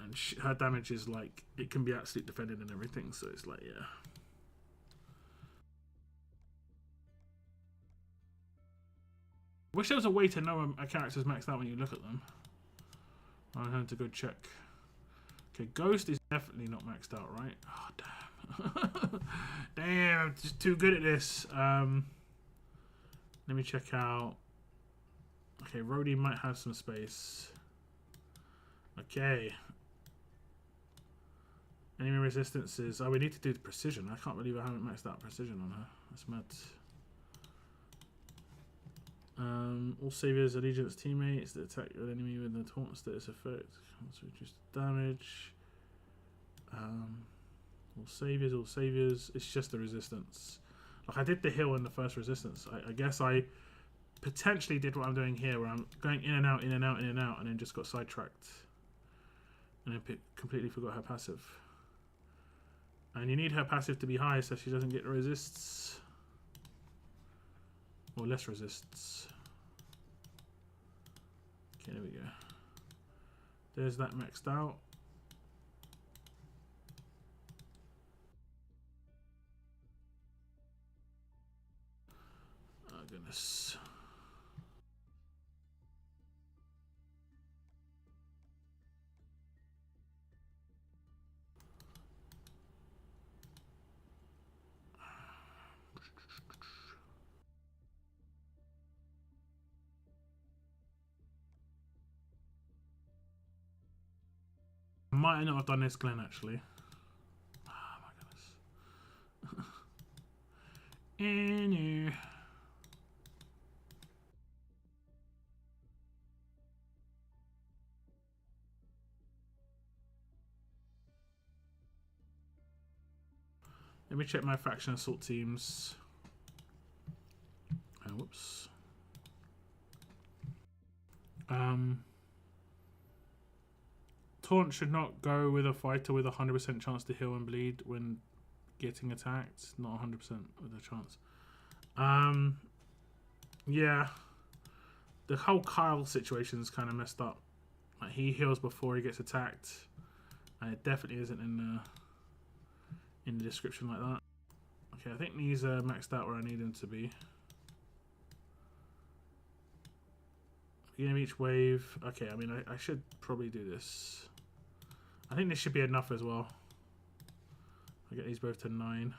And her damage is like, it can be absolute defended and everything. So it's like, yeah. Wish there was a way to know a character's maxed out when you look at them. I'm going to go check. Okay, Ghost is definitely not maxed out, right? Oh, damn. Damn, I'm just too good at this. Let me check out. Okay, Rhodey might have some space. Okay. Enemy resistances. Oh, we need to do the precision. I can't believe I haven't maxed out precision on her. That's mad. All saviors, allegiance, teammates that attack your enemy with the taunt status effect. Let's reduce the damage. All saviors. It's just the resistance. Like I did the heal in the first resistance. I guess I potentially did what I'm doing here, where I'm going in and out, in and out, in and out, and then just got sidetracked, and then completely forgot her passive. And you need her passive to be high so she doesn't get resists. Or less resists. Okay, there we go. There's that maxed out. Oh goodness. I might not have done this Glen actually. Oh my goodness. Let me check my faction assault teams. Oh, whoops. Taunt should not go with a fighter with a 100% chance to heal and bleed when getting attacked. Not 100% with a chance. Yeah. The whole Kyle situation is kind of messed up. Like he heals before he gets attacked, and it definitely isn't in the description like that. Okay, I think these are maxed out where I need them to be. Beginning of each wave. Okay, I mean I should probably do this. I think this should be enough as well. I get these both to 9.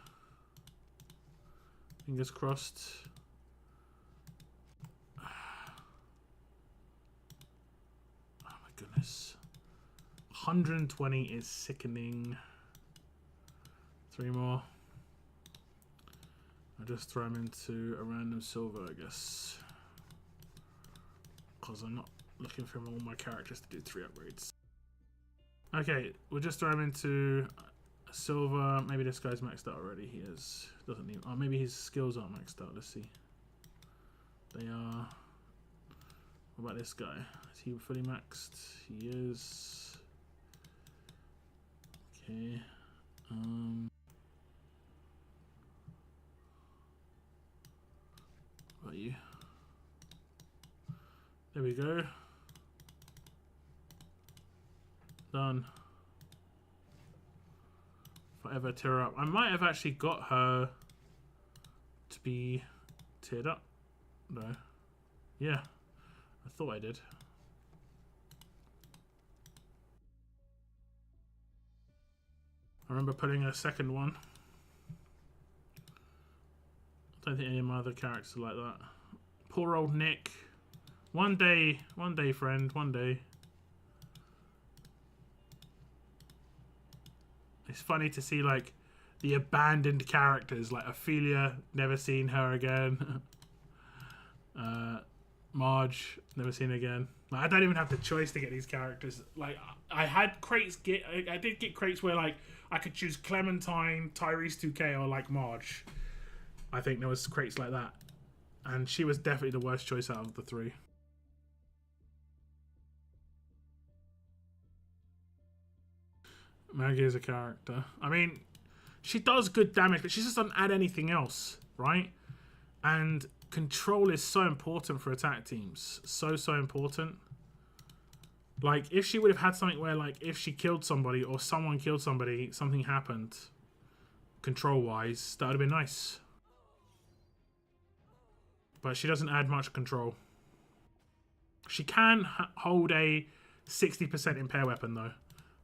Fingers crossed. Oh my goodness. 120 is sickening. 3 more. I'll just throw them into a random silver, I guess. Because I'm not looking for all my characters to do 3 upgrades. Okay, we'll just throw him into a silver. Maybe this guy's maxed out already. He is. Doesn't need. Oh, maybe his skills aren't maxed out. Let's see. They are. What about this guy? Is he fully maxed? He is. Okay. What are you? There we go. Done. If I ever tear her up, I might have actually got her to be tiered up. No. Yeah. I thought I did. I remember putting a second one. I don't think any of my other characters are like that. Poor old Nick. One day, friend, one day. It's funny to see like the abandoned characters, like Ophelia, never seen her again. Marge, never seen again. Like, I don't even have the choice to get these characters. Like I had crates I did get crates where like I could choose Clementine, Tyrese 2K, or like Marge. I think there was crates like that, and she was definitely the worst choice out of the three. Maggie is a character. I mean, she does good damage, but she just doesn't add anything else, right? And control is so important for attack teams. So important. Like, if she would have had something where, like, if she killed somebody or someone killed somebody, something happened, control-wise, that would have been nice. But she doesn't add much control. She can hold a 60% impair weapon, though.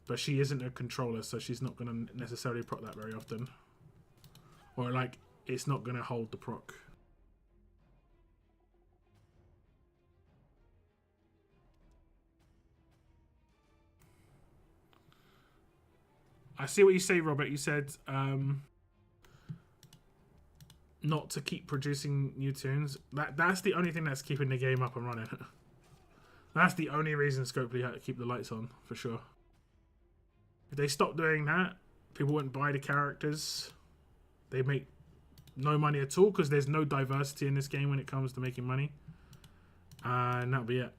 But she isn't a controller, so she's not going to necessarily proc that very often. Or, like, it's not going to hold the proc. I see what you say, Robert. You said not to keep producing new tunes. That's the only thing that's keeping the game up and running. That's the only reason Scopely had to keep the lights on, for sure. If they stopped doing that, people wouldn't buy the characters. They make no money at all because there's no diversity in this game when it comes to making money. And that'll be it.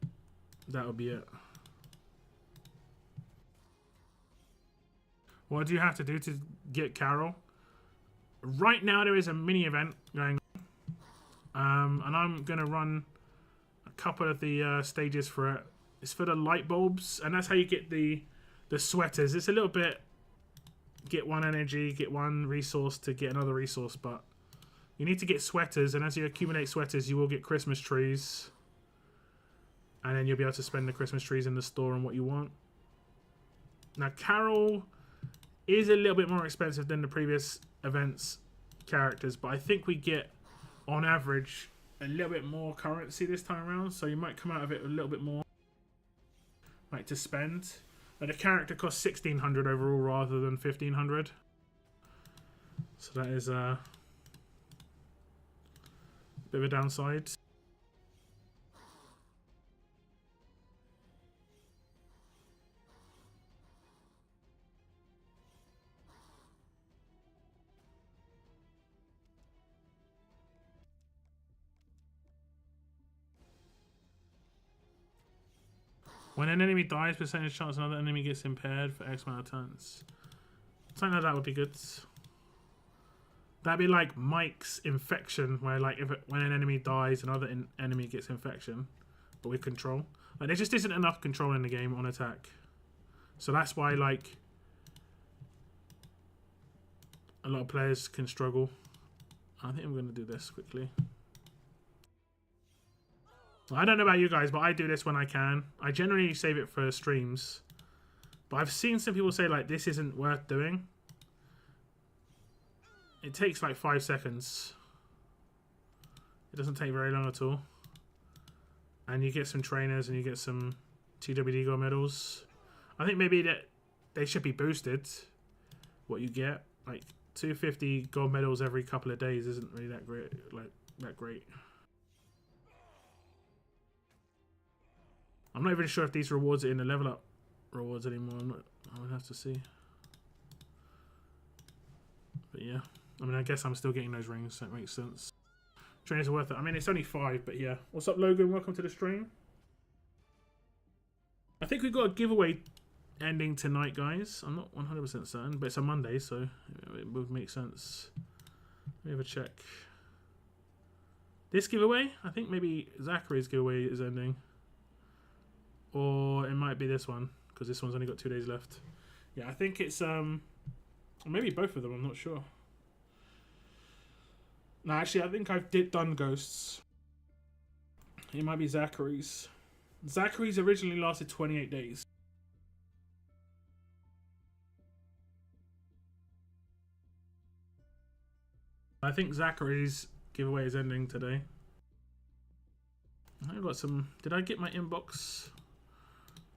That'll be it. What do you have to do to get Carol? Right now there is a mini event going on. And I'm going to run a couple of the stages for it. It's for the light bulbs. And that's how you get the sweaters. It's a little bit get one energy, get one resource to get another resource. But you need to get sweaters. And as you accumulate sweaters, you will get Christmas trees. And then you'll be able to spend the Christmas trees in the store on what you want. Now, Carol is a little bit more expensive than the previous events characters, but I think we get, on average, a little bit more currency this time around, so you might come out of it a little bit more, like, to spend. But the character costs 1,600 overall rather than 1,500, so that is a bit of a downside. When an enemy dies, percentage chance another enemy gets impaired for X amount of turns. Something like that would be good. That'd be like Mike's infection, where like when an enemy dies, another enemy gets infection, but with control. Like there just isn't enough control in the game on attack, so that's why like a lot of players can struggle. I think I'm going to do this quickly. I don't know about you guys, but I do this when I can. I generally save it for streams. But I've seen some people say, like, this isn't worth doing. It takes, like, 5 seconds. It doesn't take very long at all. And you get some trainers and you get some TWD gold medals. I think maybe that they should be boosted, what you get. Like, 250 gold medals every couple of days isn't really that great. Like, that great. I'm not even sure if these rewards are in the level up rewards anymore. I would have to see. But yeah, I mean, I guess I'm still getting those rings, so it makes sense. Trainers are worth it. I mean, it's only 5, but yeah. What's up, Logan? Welcome to the stream. I think we've got a giveaway ending tonight, guys. I'm not 100% certain, but it's a Monday, so it would make sense. Let me have a check. This giveaway? I think maybe Zachary's giveaway is ending. Or it might be this one, because this one's only got 2 days left. Yeah, I think it's, maybe both of them, I'm not sure. No, actually, I think I've done Ghosts. It might be Zachary's. Zachary's originally lasted 28 days. I think Zachary's giveaway is ending today. I got some. Did I get my inbox?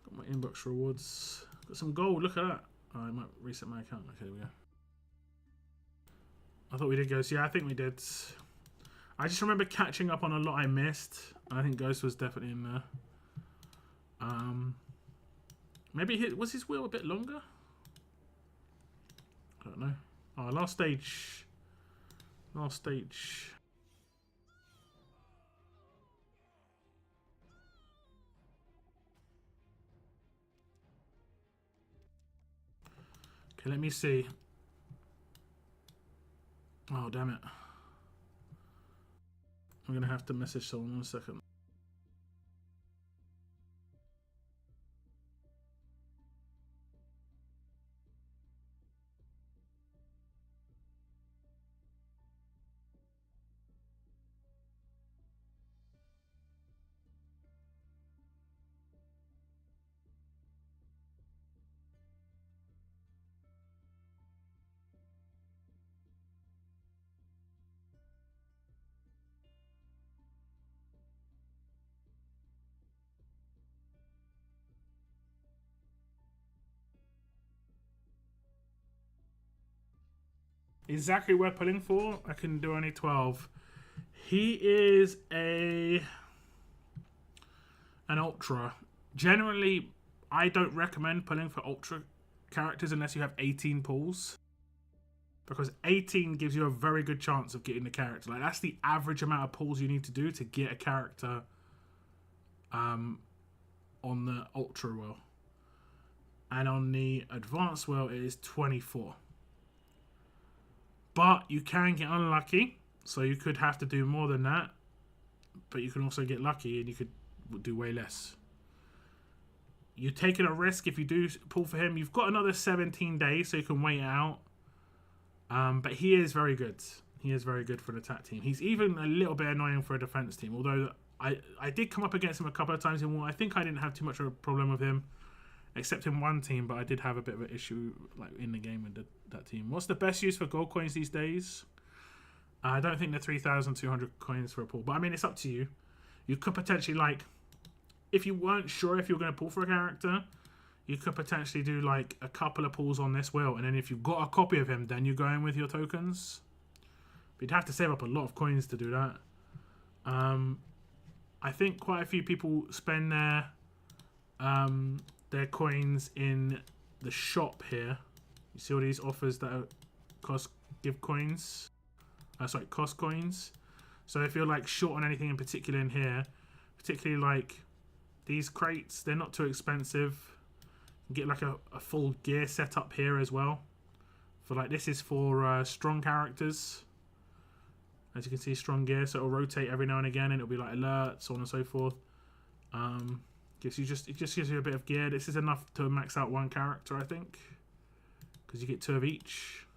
Got my inbox rewards. Got some gold. Look at that. Oh, I might reset my account. Okay, there we go. I thought we did Ghost. Yeah, I think we did. I just remember catching up on a lot I missed. I think Ghost was definitely in there. Maybe was his wheel a bit longer? I don't know. Oh, last stage. Last stage. Okay, let me see. Oh, damn it. I'm going to have to message someone in a second. Is Zachary worth pulling for? I can do only 12. He is an ultra. Generally, I don't recommend pulling for ultra characters unless you have 18 pulls. Because 18 gives you a very good chance of getting the character. Like, that's the average amount of pulls you need to do to get a character on the ultra wheel. And on the advanced wheel, it is 24. But you can get unlucky, so you could have to do more than that. But you can also get lucky and you could do way less. You're taking a risk if you do pull for him. You've got another 17 days, so you can wait it out. But he is very good. He is very good for an attack team. He's even a little bit annoying for a defense team. Although I did come up against him a couple of times in war. I think I didn't have too much of a problem with him. Except in one team, but I did have a bit of an issue like in the game with that team. What's the best use for gold coins these days? I don't think they're 3,200 coins for a pull, but I mean, it's up to you. You could potentially, like, if you weren't sure if you're going to pull for a character, you could potentially do like a couple of pulls on this wheel, and then if you've got a copy of him, then you go in with your tokens. But you'd have to save up a lot of coins to do that. I think quite a few people spend their coins in the shop here. You see all these offers that are cost coins. So if you're like short on anything in particular in here, particularly like these crates, they're not too expensive. You can get like a full gear set up here as well. For like, this is for strong characters. As you can see, strong gear, so it'll rotate every now and again, and it'll be like alerts, so on and so forth. It just gives you a bit of gear. This is enough to max out one character, I think, because you get 2 of each.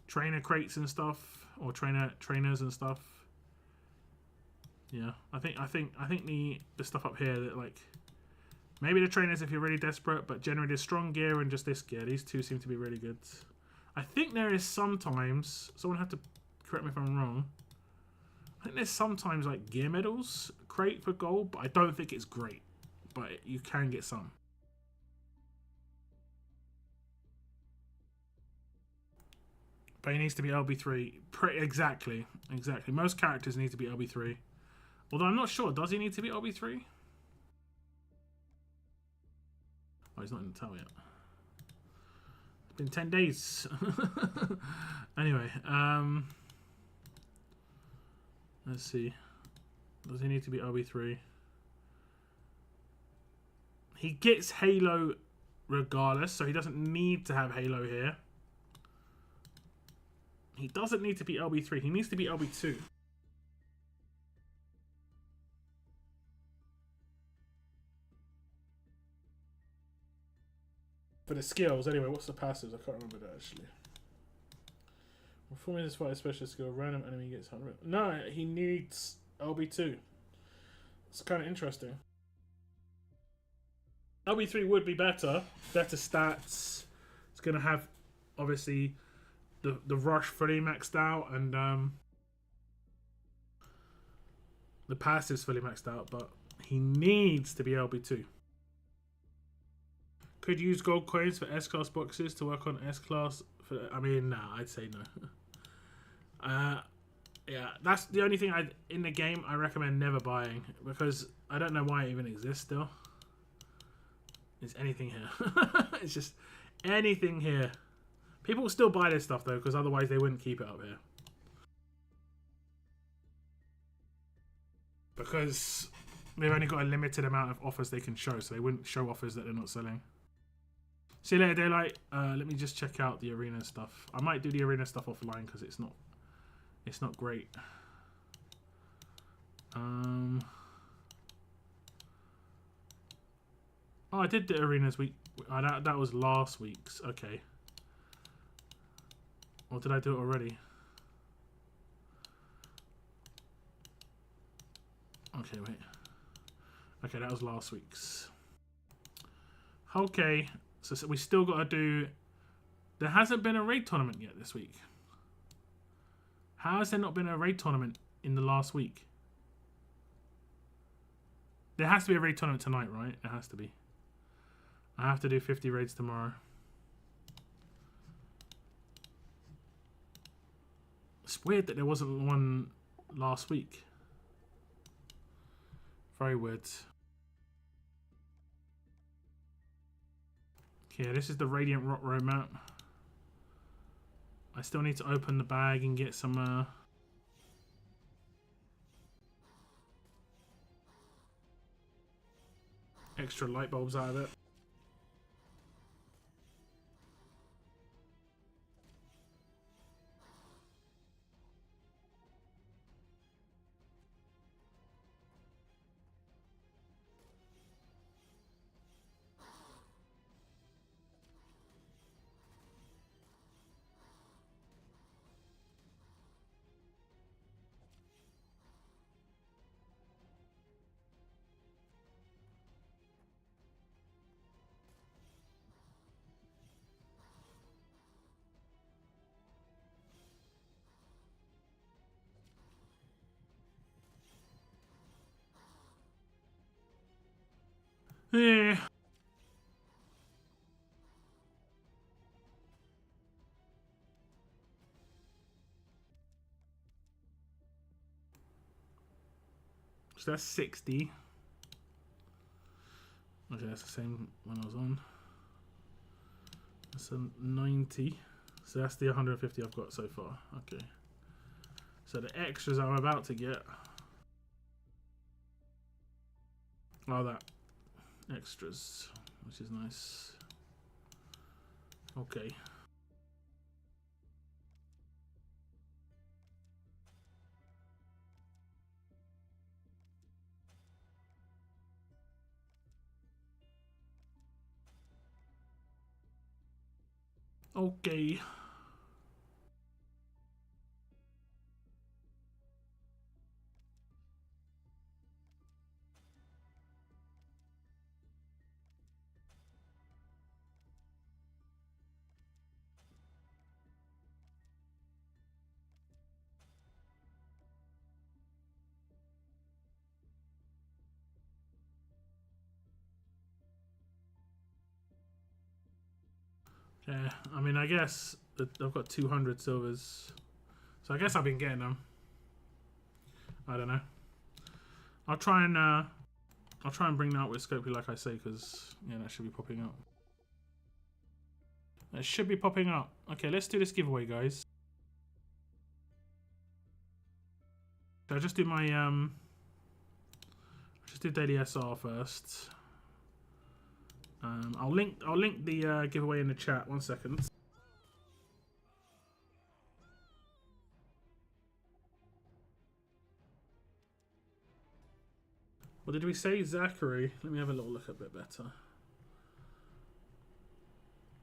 Trainer crates and stuff, or trainers and stuff. Yeah, I think the stuff up here that, like, maybe the trainers if you're really desperate, but generally the strong gear and just this gear, these two seem to be really good. I think there is sometimes, someone had to correct me if I'm wrong, I think there's sometimes like gear medals crate for gold, but I don't think it's great. But you can get some. But he needs to be LB3. Exactly. Most characters need to be LB3. Although I'm not sure. Does he need to be LB3? Oh, he's not in the tower yet. It's been 10 days. Anyway, let's see. Does he need to be LB3? He gets Halo regardless, so he doesn't need to have Halo here. He doesn't need to be LB3, he needs to be LB2. For the skills, anyway, what's the passives? I can't remember that actually. Performing this fight, special skill, random enemy gets 100. No, he needs LB2. It's kind of interesting. LB3 would be better stats. It's gonna have obviously the rush fully maxed out and the passive's fully maxed out, but he needs to be LB2. Could use gold coins for S-class boxes to work on S-class. I mean, nah, I'd say no. Yeah, that's the only thing in the game I recommend never buying, because I don't know why it even exists still. Is anything here? It's just anything here. People will still buy this stuff though, because otherwise they wouldn't keep it up here. Because they've only got a limited amount of offers they can show, so they wouldn't show offers that they're not selling. See you later, Daylight. Let me just check out the arena stuff. I might do the arena stuff offline because it's not great. Oh, I did the arenas week. That was last week's. Okay. Or did I do it already? Okay, wait. Okay, that was last week's. Okay, so we still got to do... There hasn't been a raid tournament yet this week. How has there not been a raid tournament in the last week? There has to be a raid tournament tonight, right? It has to be. I have to do 50 raids tomorrow. It's weird that there wasn't one last week. Very weird. Okay, this is the Radiant Rock roadmap. I still need to open the bag and get some extra light bulbs out of it. Yeah. So that's 60. Okay, that's the same one I was on. That's a 90. So that's the 150 I've got so far. Okay. So the extras I'm about to get. Oh, that. Extras, which is nice. Okay. Okay. Yeah, I mean, I guess I've got 200 silvers, so I guess I've been getting them. I don't know. I'll try and bring that with Scopely, like I say, because yeah, that should be popping up. It should be popping up. Okay, let's do this giveaway, guys. So I'll just do my just do daily SR first. I'll link the giveaway in the chat. 1 second. What did we say? Zachary. Let me have a little look a bit better.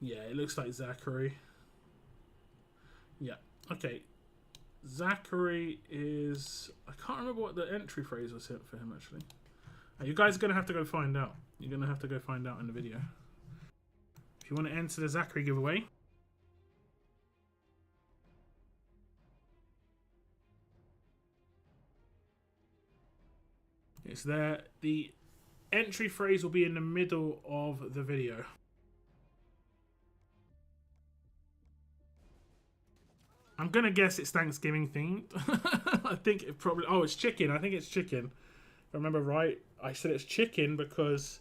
Yeah, it looks like Zachary. Yeah. Okay. Zachary is... I can't remember what the entry phrase was for him, actually. You guys are going to have to go find out. You're going to have to go find out in the video. If you want to enter the Zachary giveaway... it's there. The entry phrase will be in the middle of the video. I'm gonna guess it's Thanksgiving themed. I think it probably... oh, it's chicken. I think it's chicken. If I remember right, I said it's chicken because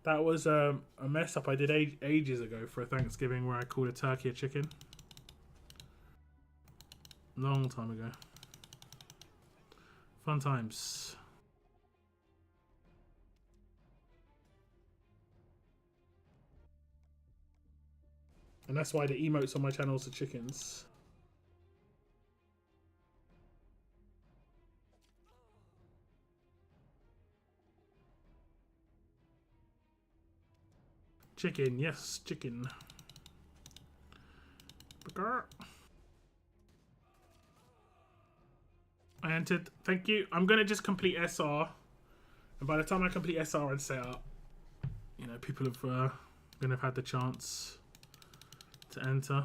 that was a mess up I did ages ago for a Thanksgiving where I called a turkey a chicken. Long time ago. Fun times. And that's why the emotes on my channels are chickens. Chicken, yes, chicken. I entered. Thank you. I'm gonna just complete SR, and by the time I complete SR and set up, you know, people have gonna have had the chance to enter.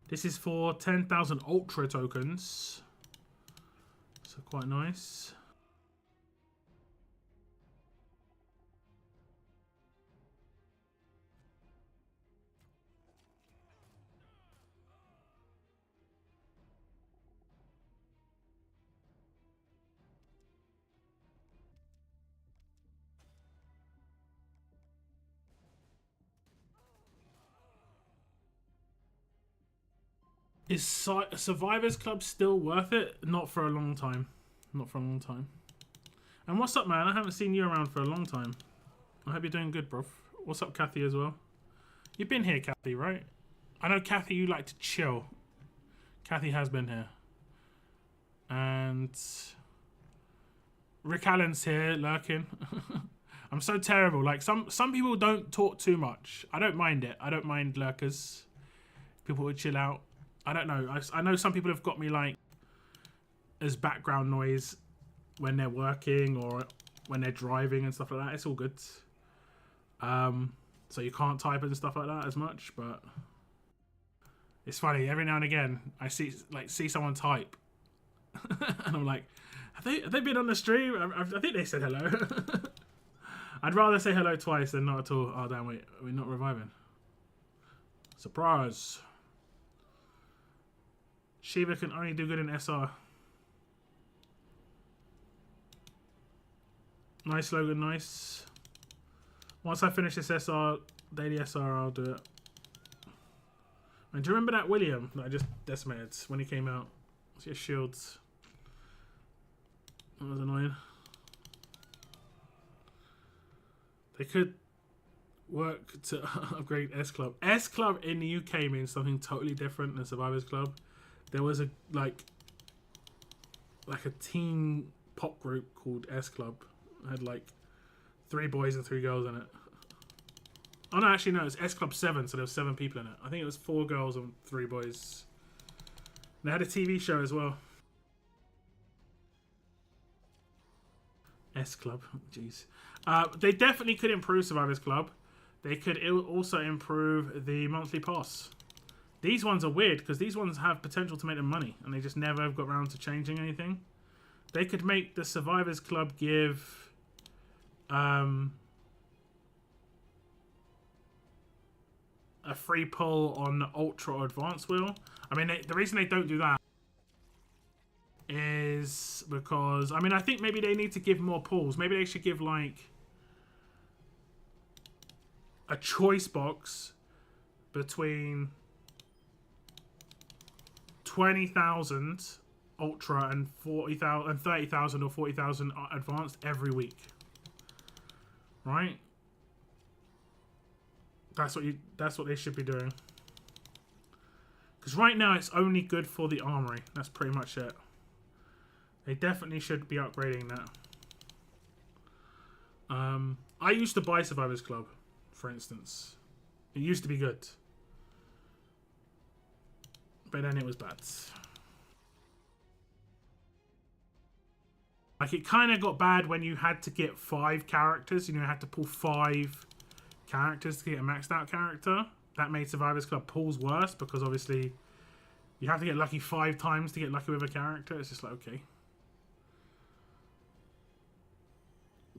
This is for 10,000 Ultra tokens, so quite nice. Is Survivors Club still worth it? Not for a long time. Not for a long time. And what's up, man? I haven't seen you around for a long time. I hope you're doing good, bro. What's up, Kathy, as well? You've been here, Kathy, right? I know, Kathy, you like to chill. Kathy has been here. And Rick Allen's here, lurking. I'm so terrible. Like, some people don't talk too much. I don't mind it. I don't mind lurkers. People would chill out. I don't know. I know some people have got me like as background noise when they're working or when they're driving and stuff like that. It's all good. So you can't type and stuff like that as much, but it's funny. Every now and again, I see someone type, and I'm like, have they been on the stream? I think they said hello. I'd rather say hello twice than not at all. Oh damn! Wait, are we not reviving? Surprise! Shiva can only do good in SR. Nice slogan, nice. Once I finish this SR, daily SR, I'll do it. And do you remember that William that I just decimated when he came out? What's your shields? That was annoying. They could work to upgrade S Club. S Club in the UK means something totally different than Survivors Club. There was a like a teen pop group called S Club. It had like 3 boys and 3 girls in it. Oh no, actually no, it's S Club 7, so there was 7 people in it. I think it was 4 girls and 3 boys. And they had a TV show as well. S Club, jeez. They definitely could improve Survivors Club. They could also improve the monthly pass. These ones are weird because these ones have potential to make them money and they just never have got around to changing anything. They could make the Survivors Club give a free pull on the Ultra or Advanced wheel. I mean, the reason they don't do that is because, I mean, I think maybe they need to give more pulls. Maybe they should give like a choice box between 20,000 ultra and 40,000 and 30,000 or 40,000 advanced every week, right? That's what they should be doing. Because right now it's only good for the armory. That's pretty much it. They definitely should be upgrading that. I used to buy Survivors Club, for instance. It used to be good. But then it was bad. Like, it kind of got bad when you had to get 5 characters. You know, you had to pull 5 characters to get a maxed out character. That made Survivors Club pulls worse because obviously you have to get lucky 5 times to get lucky with a character. It's just like, okay.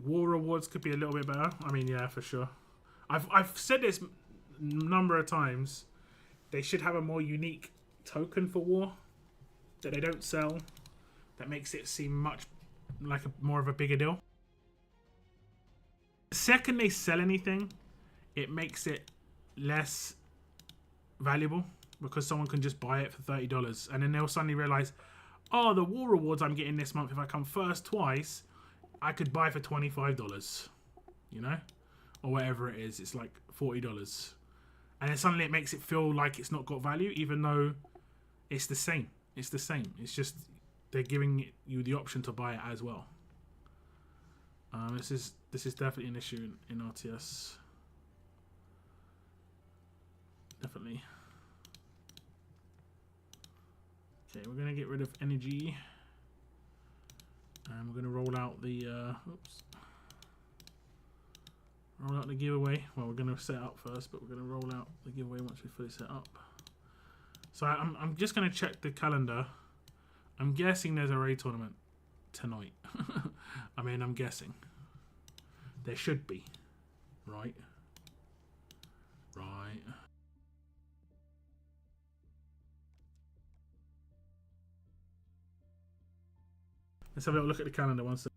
War rewards could be a little bit better. I mean, yeah, for sure. I've said this a number of times. They should have a more unique token for war that they don't sell. That makes it seem much like more of a bigger deal. The second they sell anything, it makes it less valuable because someone can just buy it for $30 and then they'll suddenly realize, oh, the war rewards I'm getting this month, if I come first twice, I could buy for $25, you know, or whatever it is. It's like $40, and then suddenly it makes it feel like it's not got value, even though it's the same. It's the same. It's just they're giving you the option to buy it as well. This is definitely an issue in RTS. Definitely. Okay, we're gonna get rid of energy, and we're gonna roll out the roll out the giveaway. Well, we're gonna set up first, but we're gonna roll out the giveaway once we fully set up. So I'm just gonna check the calendar. I'm guessing there's a raid tournament tonight. I mean, I'm guessing. There should be. Right. Right. Let's have a little look at the calendar one second.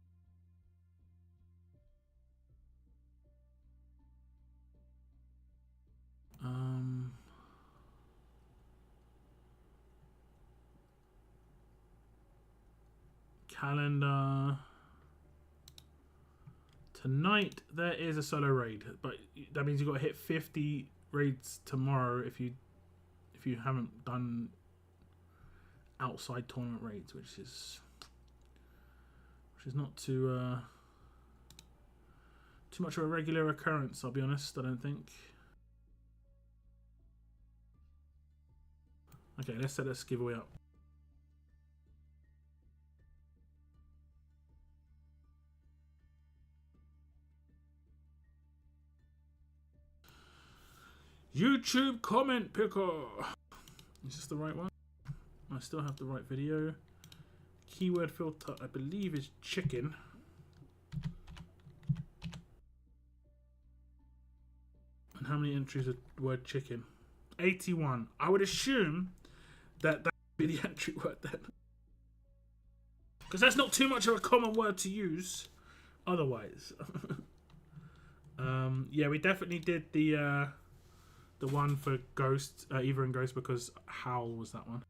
Calendar. Tonight there is a solo raid, but that means you've got to hit 50 raids tomorrow if you haven't done outside tournament raids, which is not too much of a regular occurrence, I'll be honest. I don't think. Okay, let's set this giveaway up. YouTube comment picker. Is this the right one? I still have the right video. Keyword filter, I believe, is chicken. And how many entries are the word chicken? 81. I would assume that would be the entry word then. Because that's not too much of a common word to use otherwise. Yeah, we definitely did the one for Ghost, Eva and Ghost, because Howl was that one.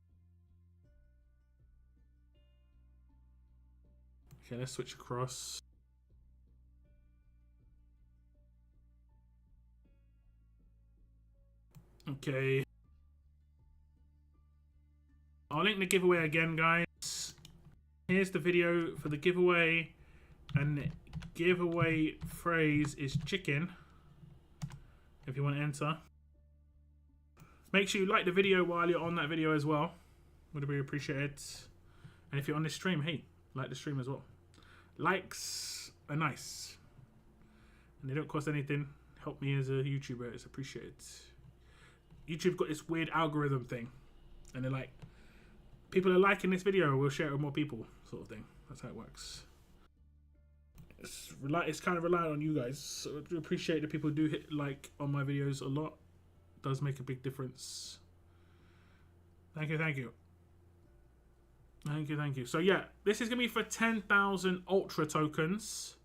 Okay, let's switch across. Okay. I'll link the giveaway again, guys. Here's the video for the giveaway, and the giveaway phrase is chicken. If you want to enter. Make sure you like the video while you're on that video as well. Would be appreciated. And if you're on this stream, hey, like the stream as well. Likes are nice. And they don't cost anything. Help me as a YouTuber. It's appreciated. YouTube got this weird algorithm thing. And they're like, people are liking this video, we'll share it with more people, sort of thing. That's how it works. It's kind of reliant on you guys. So I do appreciate that people do hit like on my videos a lot. It does make a big difference. Thank you, thank you. Thank you, thank you. So yeah, this is going to be for 10,000 Ultra tokens.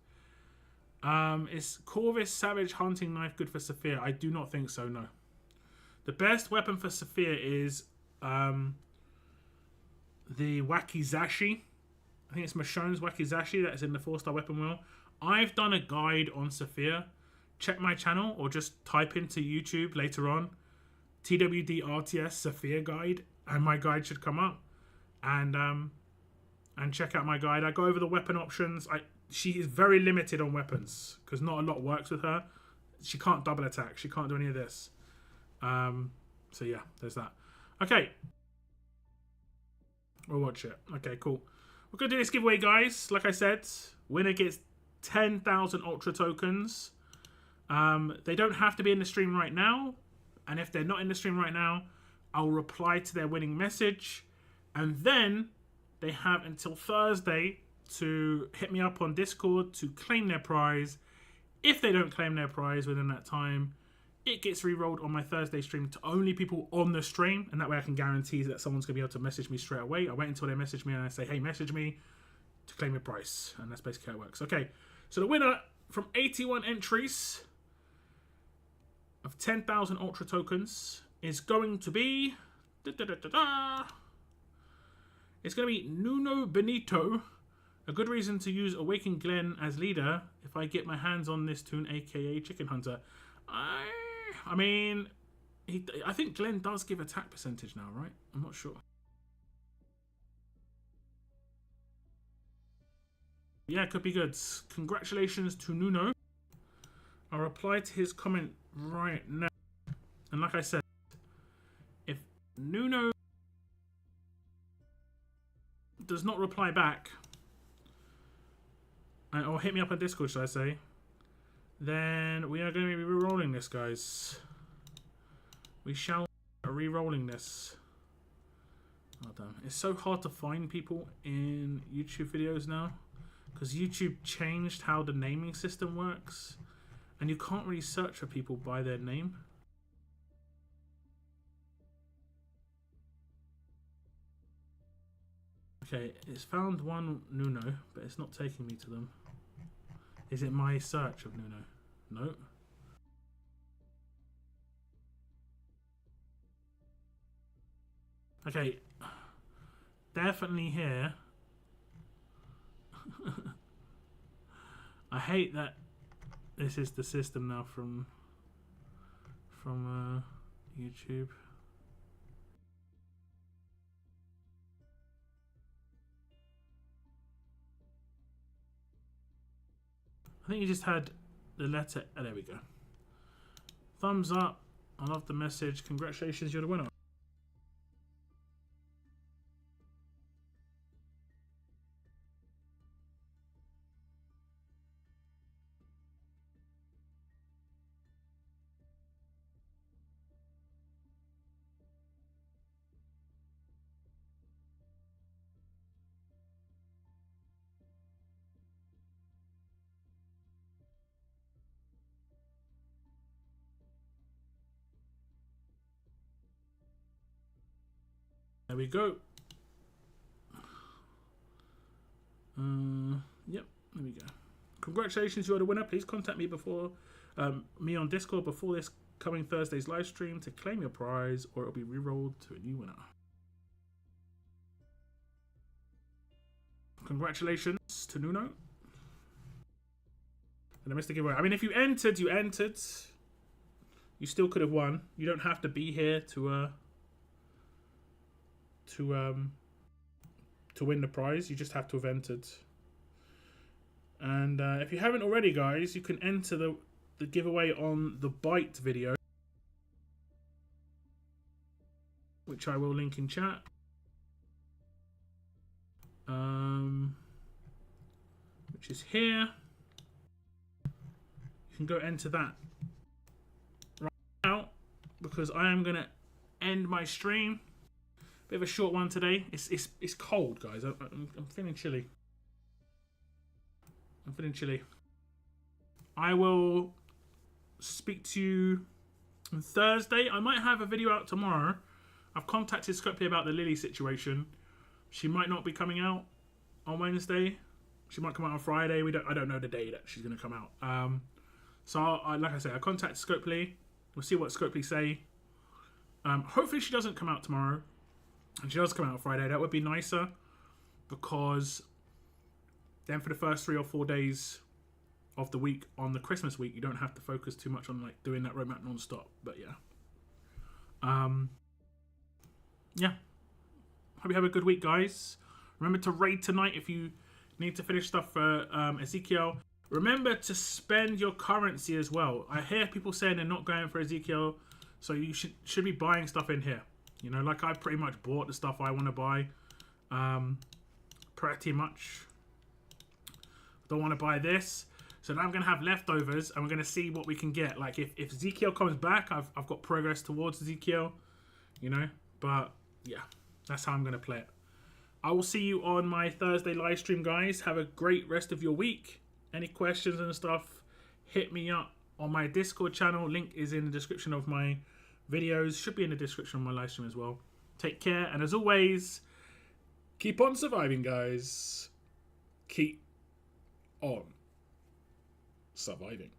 Is Corvus Savage Hunting Knife good for Saphir? I do not think so, no. The best weapon for Saphir is the Wakizashi. I think it's Michonne's Wakizashi that is in the 4-star weapon wheel. I've done a guide on Sophia. Check my channel or just type into YouTube later on TWD RTS Sophia guide, and my guide should come up. And check out my guide. I go over the weapon options. She is very limited on weapons because not a lot works with her. She can't double attack. She can't do any of this. So yeah, there's that. Okay. We'll watch it. Okay, cool. We're going to do this giveaway, guys. Like I said, winner gets 10,000 Ultra tokens. They don't have to be in the stream right now. And if they're not in the stream right now, I'll reply to their winning message. And then they have until Thursday to hit me up on Discord to claim their prize. If they don't claim their prize within that time, it gets re-rolled on my Thursday stream to only people on the stream, and that way I can guarantee that someone's going to be able to message me straight away. I wait until they message me and I say, hey, message me to claim your price. And that's basically how it works. Okay, so the winner from 81 entries of 10,000 Ultra tokens is going to be... It's going to be Nuno Benito. A good reason to use Awakened Glenn as leader if I get my hands on this toon, aka Chicken Hunter. I mean, I think Glenn does give attack percentage now, right? I'm not sure. Yeah, it could be good. Congratulations to Nuno. I'll reply to his comment right now. And like I said, if Nuno does not reply back, or hit me up on Discord, should I say, then we are going to be re-rolling this, guys. We shall be re-rolling this. Oh, damn. It's so hard to find people in YouTube videos now, because YouTube changed how the naming system works, and you can't really search for people by their name. Okay, it's found one Nuno, but it's not taking me to them. Is it my search of Nuno? No. Okay. Definitely here. I hate that this is the system now from YouTube. I think you just had the letter. Oh, there we go. Thumbs up. I love the message. Congratulations, you're the winner. There we go. Yep, there we go. Congratulations, you're the winner. Please contact me before me on Discord before this coming Thursday's live stream to claim your prize, or it'll be re-rolled to a new winner. Congratulations to Nuno. And I missed the giveaway. I mean, if you entered, you entered. You still could have won. You don't have to be here to win the prize. You just have to have entered. And if you haven't already, guys, you can enter the giveaway on the Byte video, which I will link in chat. Which is here. You can go enter that right now, because I am gonna end my stream. Bit of a short one today. It's cold, guys. I'm feeling chilly. I'm feeling chilly. I will speak to you on Thursday. I might have a video out tomorrow. I've contacted Scopely about the Lily situation. She might not be coming out on Wednesday. She might come out on Friday. I don't know the day that she's going to come out. So like I say, I contacted Scopely. We'll see what Scopely say. Hopefully she doesn't come out tomorrow. and she does come out on Friday, that would be nicer, because then for the first 3 or 4 days of the week on the Christmas week, you don't have to focus too much on like doing that roadmap non-stop. But yeah, yeah. Hope you have a good week, guys. Remember to raid tonight if you need to finish stuff for Ezekiel. Remember to spend your currency as well. I hear people saying they're not going for Ezekiel, so you should be buying stuff in here. You know, like I pretty much bought the stuff I want to buy. Pretty much. Don't want to buy this. So now I'm going to have leftovers, and we're going to see what we can get. Like, if Ezekiel comes back, I've got progress towards Ezekiel, you know. But, yeah, that's how I'm going to play it. I will see you on my Thursday live stream, guys. Have a great rest of your week. Any questions and stuff, hit me up on my Discord channel. Link is in the description of my videos. Should be in the description of my live stream as well. Take care, and as always, keep on surviving, guys. Keep on surviving.